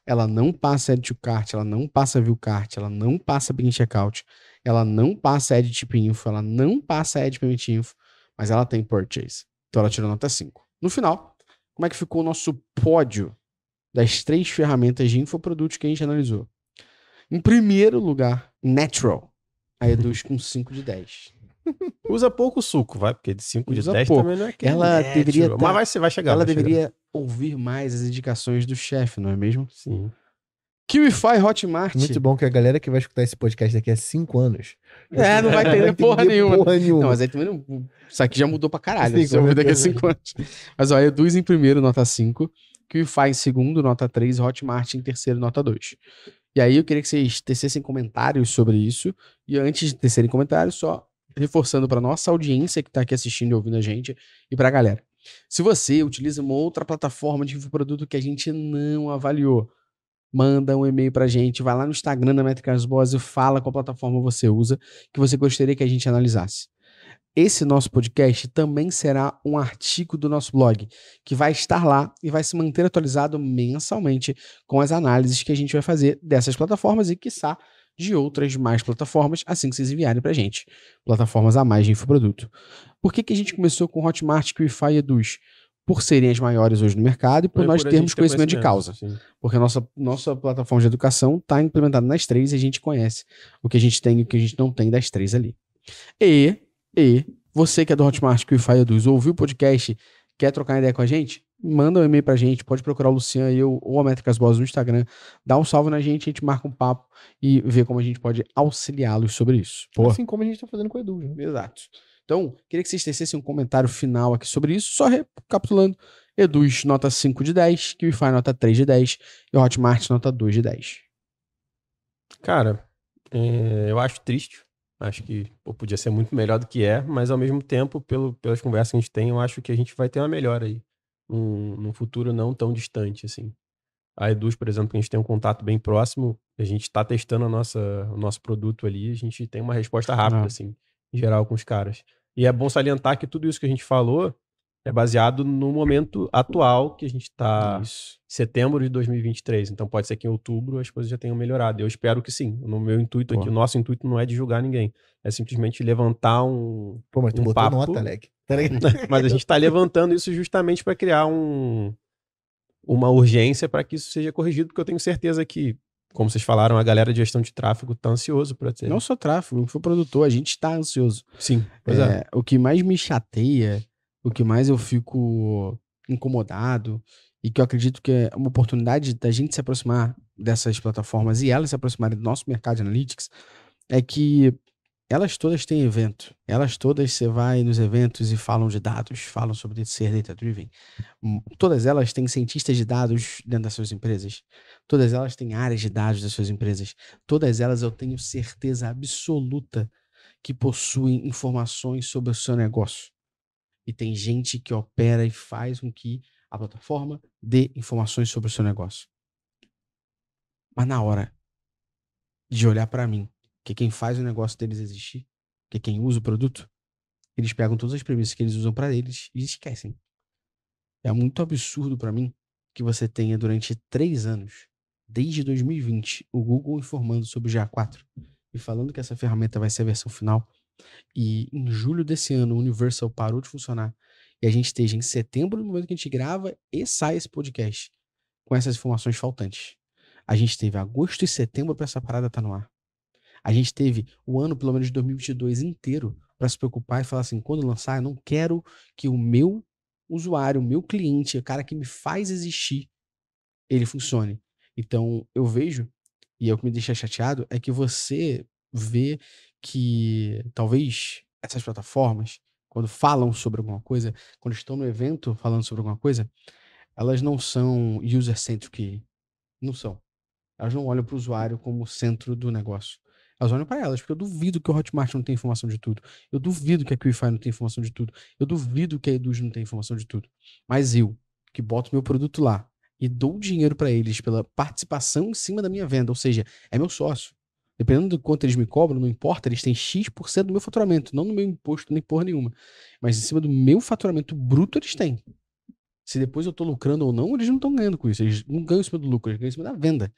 Ela não passa Add to Cart, ela não passa View Cart, ela não passa Begin Checkout, ela não passa Add Chip Info, ela não passa Add Payment Info, mas ela tem Purchase. Então ela tirou nota 5. No final, como é que ficou o nosso pódio das 3 ferramentas de infoprodutos que a gente analisou? Em primeiro lugar, Natural. A Eduz com 5 de 10. Usa pouco suco, vai, porque de 5 de Usa 10 pouco. também não é que Ela deveria mas vai chegar. Ela vai chegar. deveria ouvir mais as indicações do chefe, não é mesmo? Sim. QIFI Hotmart. Muito bom que a galera que vai escutar esse podcast daqui a 5 anos... Não vai entender porra entender nenhuma. porra nenhuma. Não, mas aí também não... Isso aqui já mudou pra caralho. Sim, Se eu ouvir daqui a 5 anos. Mas ó, Eduz em primeiro, nota 5. QIFI em segundo, nota 3. Hotmart em terceiro, nota 2. E aí eu queria que vocês tecessem comentários sobre isso. E antes de tecerem comentários, só reforçando para nossa audiência que tá aqui assistindo e ouvindo a gente e pra galera. Se você utiliza uma outra plataforma de infoproduto que a gente não avaliou, manda um e-mail pra gente, vai lá no Instagram da Métricas Boas e fala qual plataforma você usa, que você gostaria que a gente analisasse. Esse nosso podcast também será um artigo do nosso blog, que vai estar lá e vai se manter atualizado mensalmente com as análises que a gente vai fazer dessas plataformas e, quiçá, de outras mais plataformas, assim que vocês enviarem pra gente. Plataformas a mais de infoproduto. Por que a gente começou com Hotmart, QIFI e Eduz? Por serem as maiores hoje no mercado e por nós termos conhecimento de causa. Sim. Porque a nossa plataforma de educação está implementada nas 3 e a gente conhece o que a gente tem e o que a gente não tem das 3 ali. E você que é do Hotmart, QIFI e Eduz, ouviu o podcast, quer trocar ideia com a gente? Manda um e-mail pra gente, pode procurar o Luciano e eu ou a Métricas Boas no Instagram, dá um salve na gente, a gente marca um papo e vê como a gente pode auxiliá-los sobre isso. Pô. Assim como a gente tá fazendo com o Edu. Né? Exato. Então, queria que vocês tecessem um comentário final aqui sobre isso, só recapitulando. Eduz, nota 5 de 10, QIFI, nota 3 de 10 e Hotmart, nota 2 de 10. Cara, eu acho triste. Acho que podia ser muito melhor do que é, mas ao mesmo tempo, pelas conversas que a gente tem, eu acho que a gente vai ter uma melhora aí. Num futuro não tão distante, assim. A Eduz, por exemplo, que a gente tem um contato bem próximo, a gente está testando o nosso produto ali, a gente tem uma resposta rápida, assim, em geral, com os caras. E é bom salientar que tudo isso que a gente falou é baseado no momento atual, que a gente está em setembro de 2023. Então pode ser que em outubro as coisas já tenham melhorado. Eu espero que sim. No meu intuito aqui, o nosso intuito não é de julgar ninguém. É simplesmente levantar um Pô, mas tu botou papo. nota, Alec. Mas a gente está levantando isso justamente para criar uma urgência para que isso seja corrigido, porque eu tenho certeza que, como vocês falaram, a galera de gestão de tráfego está ansioso para ter. Não só tráfego, foi produtor, a gente está ansioso. Sim, pois é. O que mais me chateia, o que mais eu fico incomodado e que eu acredito que é uma oportunidade da gente se aproximar dessas plataformas e elas se aproximarem do nosso mercado de analytics é que elas todas têm evento. Elas todas, você vai nos eventos e falam de dados, falam sobre ser data-driven. Todas elas têm cientistas de dados dentro das suas empresas. Todas elas têm áreas de dados das suas empresas. Todas elas eu tenho certeza absoluta que possuem informações sobre o seu negócio. E tem gente que opera e faz com que a plataforma dê informações sobre o seu negócio. Mas na hora de olhar para mim, que quem faz o negócio deles existir, que quem usa o produto, eles pegam todas as premissas que eles usam para eles e esquecem. É muito absurdo para mim que você tenha durante 3 anos, desde 2020, o Google informando sobre o GA4 e falando que essa ferramenta vai ser a versão final. E em julho desse ano o Universal parou de funcionar e a gente esteja em setembro, no momento que a gente grava e sai esse podcast, com essas informações faltantes. A gente teve agosto e setembro para essa parada estar no ar. A gente teve o ano, pelo menos de 2022 inteiro, para se preocupar e falar assim, quando lançar, eu não quero que o meu usuário, o meu cliente, o cara que me faz existir, ele funcione. Então, eu vejo, e é o que me deixa chateado, é que você vê que talvez essas plataformas, quando falam sobre alguma coisa, quando estão no evento falando sobre alguma coisa, elas não são user-centric. Não são. Elas não olham para o usuário como centro do negócio. Elas olham para elas, porque eu duvido que o Hotmart não tenha informação de tudo. Eu duvido que a Qify não tenha informação de tudo. Eu duvido que a Eduz não tenha informação de tudo. Mas eu, que boto meu produto lá e dou dinheiro para eles pela participação em cima da minha venda, ou seja, é meu sócio. Dependendo do quanto eles me cobram, não importa, eles têm X% do meu faturamento, não no meu imposto, nem porra nenhuma. Mas em cima do meu faturamento bruto, eles têm. Se depois eu tô lucrando ou não, eles não estão ganhando com isso. Eles não ganham em cima do lucro, eles ganham em cima da venda.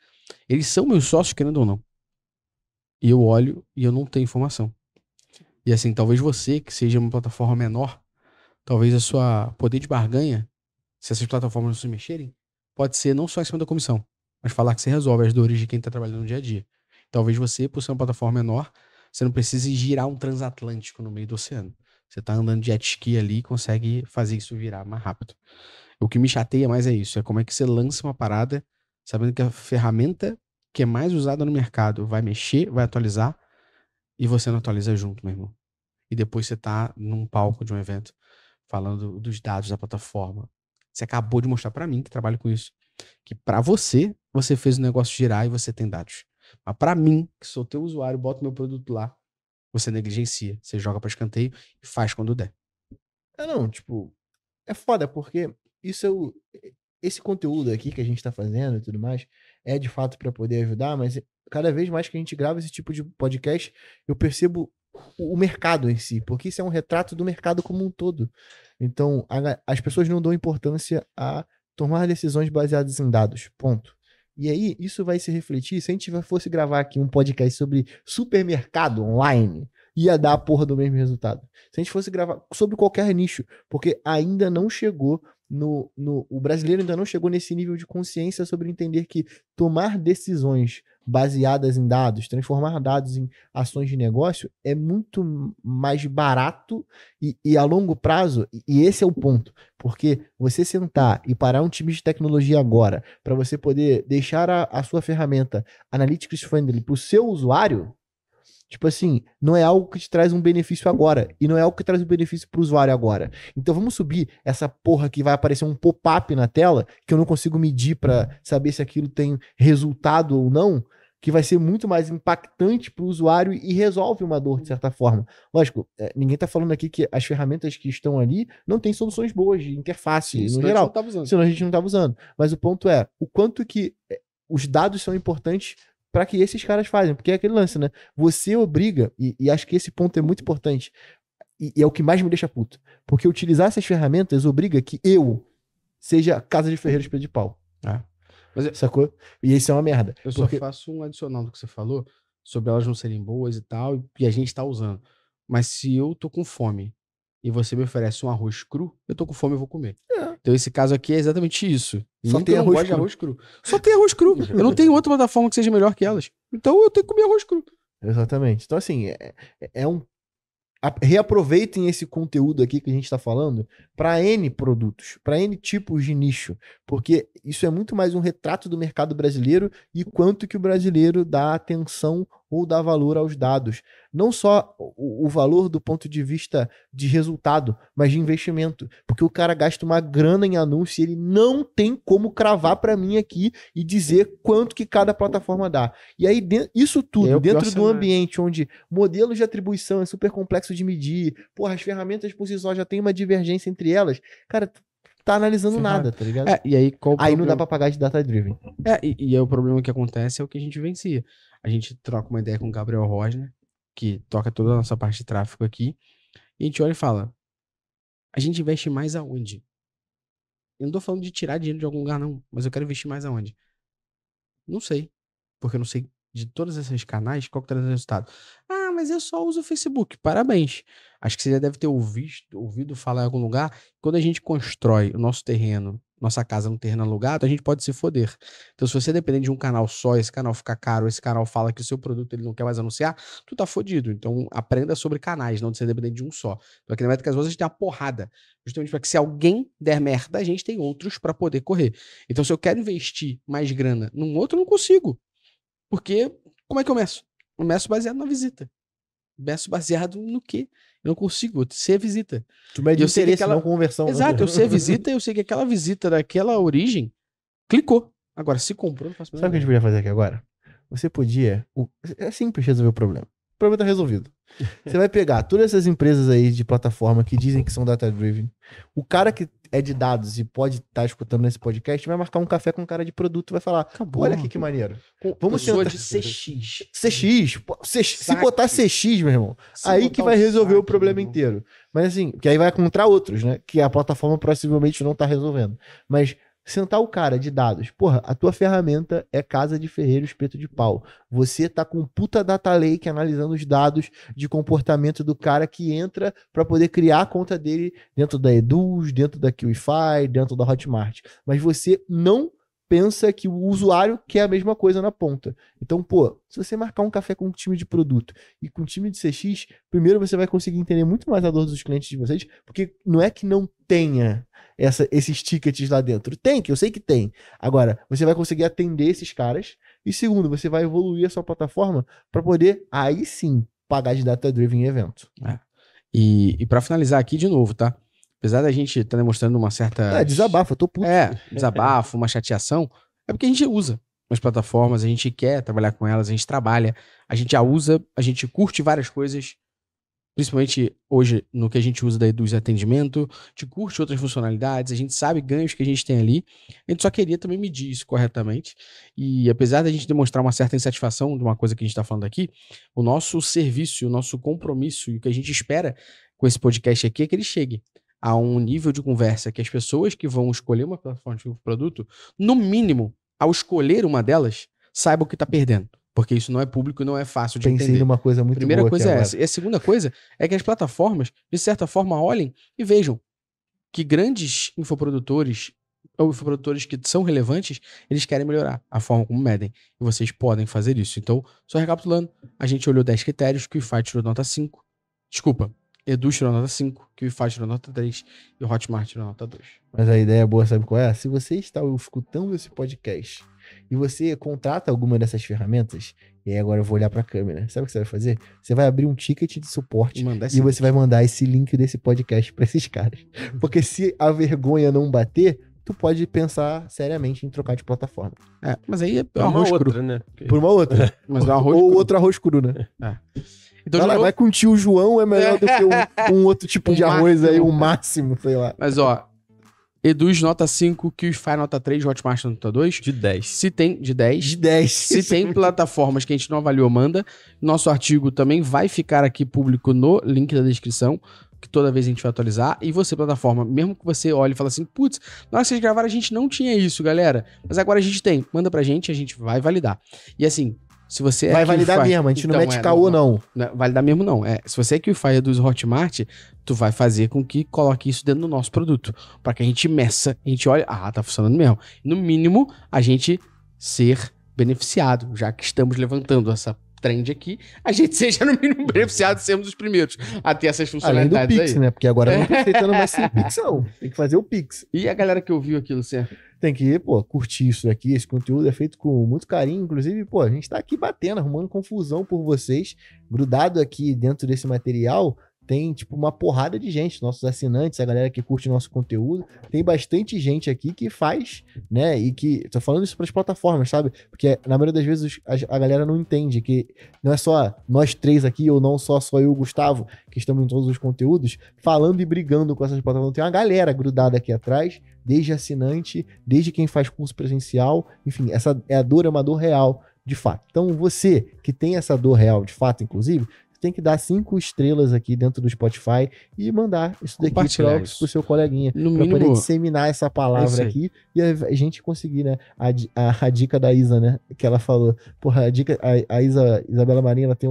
Eles são meus sócios, querendo ou não. E eu olho e eu não tenho informação. E assim, talvez você, que seja uma plataforma menor, talvez a sua poder de barganha, se essas plataformas não se mexerem, pode ser não só em cima da comissão, mas falar que você resolve as dores de quem está trabalhando no dia a dia. Talvez você, por ser uma plataforma menor, você não precise girar um transatlântico no meio do oceano. Você tá andando de jet ski ali e consegue fazer isso virar mais rápido. O que me chateia mais é isso, é como é que você lança uma parada sabendo que a ferramenta que é mais usada no mercado vai mexer, vai atualizar, e você não atualiza junto, meu irmão. E depois você tá num palco de um evento falando dos dados da plataforma. Você acabou de mostrar pra mim, que trabalho com isso, que pra você, você fez o negócio girar e você tem dados. Mas pra mim, que sou teu usuário, boto meu produto lá, você negligencia. Você joga pra escanteio e faz quando der. Não, tipo, é foda, porque isso é esse conteúdo aqui que a gente tá fazendo e tudo mais, é de fato para poder ajudar, mas cada vez mais que a gente grava esse tipo de podcast, eu percebo o mercado em si, porque isso é um retrato do mercado como um todo. Então, as pessoas não dão importância a tomar decisões baseadas em dados, ponto. E aí, isso vai se refletir, se a gente fosse gravar aqui um podcast sobre supermercado online, ia dar a porra do mesmo resultado. Se a gente fosse gravar sobre qualquer nicho, porque ainda não chegou o brasileiro ainda não chegou nesse nível de consciência sobre entender que tomar decisões baseadas em dados, transformar dados em ações de negócio é muito mais barato e a longo prazo, e esse é o ponto, porque você sentar e parar um time de tecnologia agora para você poder deixar a sua ferramenta analytics friendly para o seu usuário, tipo assim, não é algo que te traz um benefício agora. E não é algo que traz um benefício pro usuário agora. Então vamos subir essa porra que vai aparecer um pop-up na tela, que eu não consigo medir pra saber se aquilo tem resultado ou não, que vai ser muito mais impactante pro usuário e resolve uma dor de certa forma. Lógico, ninguém tá falando aqui que as ferramentas que estão ali não têm soluções boas de interface, no geral. Senão a gente não tava usando. Mas o ponto é, o quanto que os dados são importantes para que esses caras fazem, porque é aquele lance, né? Você obriga, e acho que esse ponto é muito importante, e é o que mais me deixa puto, porque utilizar essas ferramentas obriga que eu seja casa de ferreiro espelho de pau. Mas sacou? E isso é uma merda. Eu só faço um adicional do que você falou, sobre elas não serem boas e tal, e a gente tá usando. Mas se eu tô com fome e você me oferece um arroz cru, eu tô com fome e vou comer. Então esse caso aqui é exatamente isso. Só tem arroz cru. Só tem arroz cru. Eu não tenho outra plataforma que seja melhor que elas. Então eu tenho que comer arroz cru. Exatamente. Então assim, é um... Reaproveitem esse conteúdo aqui que a gente está falando para N produtos, para N tipos de nicho, porque isso é muito mais um retrato do mercado brasileiro e quanto que o brasileiro dá atenção ou dá valor aos dados. Não só o valor do ponto de vista de resultado, mas de investimento. Porque o cara gasta uma grana em anúncio e ele não tem como cravar para mim aqui e dizer quanto que cada plataforma dá. E aí, isso tudo, dentro de um ambiente onde modelos de atribuição é super complexo de medir, porra, as ferramentas por si só já tem uma divergência entre elas, cara, tá analisando nada, tá ligado? E aí, aí não dá pra pagar de data-driven. E aí o problema que acontece é o que a gente vivencia. A gente troca uma ideia com o Gabriel Rosner, que toca toda a nossa parte de tráfego aqui, e a gente olha e fala, a gente investe mais aonde? Eu não tô falando de tirar dinheiro de algum lugar, não, mas eu quero investir mais aonde? Não sei, porque eu não sei de todos esses canais qual que traz resultado. Mas eu só uso o Facebook. Parabéns. Acho que você já deve ter ouvido falar em algum lugar. Quando a gente constrói o nosso terreno nossa casa no terreno alugado, a gente pode se foder. Então, se você depender de um canal só, esse canal ficar caro, esse canal fala que o seu produto ele não quer mais anunciar, tu tá fodido. Então, aprenda sobre canais, não de ser dependente de um só. Então, aqui na Métricas Boas a gente tem uma porrada, justamente para que se alguém der merda, a gente tem outros para poder correr. Então, se eu quero investir mais grana num outro, eu não consigo. Porque, como é que eu meço? Eu meço baseado na visita. Meço baseado no quê? Eu não consigo ser visita. Tu mede interesse, não conversão. Exato, eu sei visita, eu sei que aquela visita daquela origem clicou. Agora, se comprou, não faço Sabe o que a gente podia fazer aqui agora? Você podia... É simples resolver o problema. O problema tá resolvido. Você vai pegar todas essas empresas aí de plataforma que dizem que são data-driven. O cara que é de dados e pode estar escutando nesse podcast vai marcar um café com um cara de produto e vai falar, acabou. Olha aqui que maneiro. Vamos sentar de CX. Se botar CX, meu irmão, aí que vai resolver o problema inteiro. Mas assim, que aí vai encontrar outros, né? Que a plataforma possivelmente não tá resolvendo. Mas sentar o cara de dados. Porra, a tua ferramenta é casa de ferreiro, espeto de pau. Você tá com puta data lake analisando os dados de comportamento do cara que entra para poder criar a conta dele dentro da Eduz, dentro da QIFI, dentro da Hotmart. Mas você não pensa que o usuário quer a mesma coisa na ponta. Então, pô, se você marcar um café com um time de produto e com um time de CX, primeiro você vai conseguir entender muito mais a dor dos clientes de vocês, porque não é que não tenha esses tickets lá dentro. Tem, que eu sei que tem. Agora, você vai conseguir atender esses caras. E segundo, você vai evoluir a sua plataforma para poder, aí sim, pagar de data-driven evento. E para finalizar aqui de novo, tá? Apesar da gente estar demonstrando uma certa... desabafo, eu tô puto. Desabafo, uma chateação, é porque a gente usa as plataformas, a gente quer trabalhar com elas, a gente trabalha, a gente já usa, a gente curte várias coisas, principalmente hoje no que a gente usa daí dos atendimento, a gente curte outras funcionalidades, a gente sabe ganhos que a gente tem ali, a gente só queria também medir isso corretamente, e apesar da gente demonstrar uma certa insatisfação de uma coisa que a gente está falando aqui, o nosso serviço, o nosso compromisso e o que a gente espera com esse podcast aqui é que ele chegue a um nível de conversa que as pessoas que vão escolher uma plataforma de produto, no mínimo, ao escolher uma delas, saibam o que está perdendo. Porque isso não é público e não é fácil de entender. Pensei numa coisa muito Primeira boa coisa é agora. essa. E a segunda coisa é que as plataformas, de certa forma, olhem e vejam que grandes infoprodutores ou infoprodutores que são relevantes, eles querem melhorar a forma como medem. E vocês podem fazer isso. Então, só recapitulando, a gente olhou 10 critérios, que o QIFI tirou nota 5. Desculpa. Edu tirou nota 5, QIFI tirou nota 3 e o Hotmart tirou nota 2. Mas a ideia boa, sabe qual é? Se você está escutando esse podcast e você contrata alguma dessas ferramentas, e aí agora eu vou olhar para a câmera, sabe o que você vai fazer? Você vai abrir um ticket de suporte e você vai mandar esse link desse podcast para esses caras. Porque se a vergonha não bater, tu pode pensar seriamente em trocar de plataforma. Mas aí é uma outra, né? Por uma outra. Mas é um arroz ou cru. outro arroz cru, né? Então, vai com o tio João, é melhor do que um outro tipo de arroz aí, o máximo, sei lá. Mas ó, Eduz nota 5, QIFI nota 3, Hotmart nota 2. De 10. Se tem, de 10. De 10. Se tem plataformas que a gente não avaliou, manda. Nosso artigo também vai ficar aqui público no link da descrição, que toda vez a gente vai atualizar. E você, plataforma, mesmo que você olhe e fale assim, putz, na hora que vocês gravaram a gente não tinha isso, galera. Mas agora a gente tem. Manda pra gente, a gente vai validar. E assim... Se você vai validar mesmo, a gente não mete caô, não. Validar mesmo, não. Se você é QIFI dos Hotmart, tu vai fazer com que coloque isso dentro do nosso produto. Para que a gente meça, a gente olhe, tá funcionando mesmo. No mínimo, a gente ser beneficiado, já que estamos levantando essa trend aqui, a gente seja no mínimo beneficiado, sermos os primeiros a ter essas funcionalidades. Além do Pix, aí, né? Porque agora não tô aceitando mais sem Pix, não. Tem que fazer o Pix. E a galera que ouviu aquilo, Luciano? Tem que, curtir isso daqui. Esse conteúdo é feito com muito carinho. Inclusive, a gente tá aqui batendo, arrumando confusão por vocês. Grudado aqui dentro desse material, tem, uma porrada de gente. Nossos assinantes, a galera que curte nosso conteúdo. Tem bastante gente aqui que faz, né? E que... Tô falando isso pras plataformas, sabe? Porque, na maioria das vezes, a galera não entende que não é só nós três aqui, ou não só eu e o Gustavo, que estamos em todos os conteúdos, falando e brigando com essas plataformas. Tem uma galera grudada aqui atrás, desde assinante, desde quem faz curso presencial. Enfim, essa dor é uma dor real, de fato. Então, você que tem essa dor real, de fato, inclusive... tem que dar 5 estrelas aqui dentro do Spotify e mandar isso daqui pro seu coleguinha. No pra mínimo, poder disseminar essa palavra aqui e a gente conseguir, né? A dica da Isa, né? Que ela falou. Porra, a dica. A Isabela Marinha, ela tem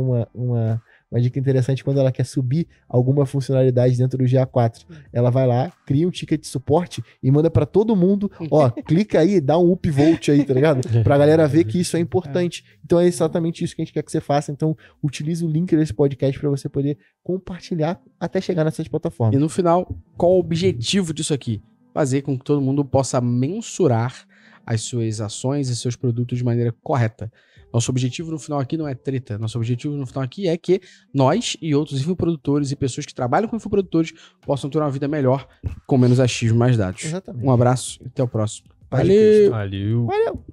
Uma dica interessante quando ela quer subir alguma funcionalidade dentro do GA4. Ela vai lá, cria um ticket de suporte e manda pra todo mundo, ó, clica aí, dá um upvote aí, tá ligado? Pra galera ver que isso é importante. Então é exatamente isso que a gente quer que você faça. Então utilize o link desse podcast pra você poder compartilhar até chegar nessas plataformas. E no final, qual o objetivo disso aqui? Fazer com que todo mundo possa mensurar as suas ações e seus produtos de maneira correta. Nosso objetivo no final aqui não é treta. Nosso objetivo no final aqui é que nós e outros infoprodutores e pessoas que trabalham com infoprodutores possam ter uma vida melhor com menos achismo, mais dados. Exatamente. Um abraço e até o próximo. Valeu! Valeu! Valeu!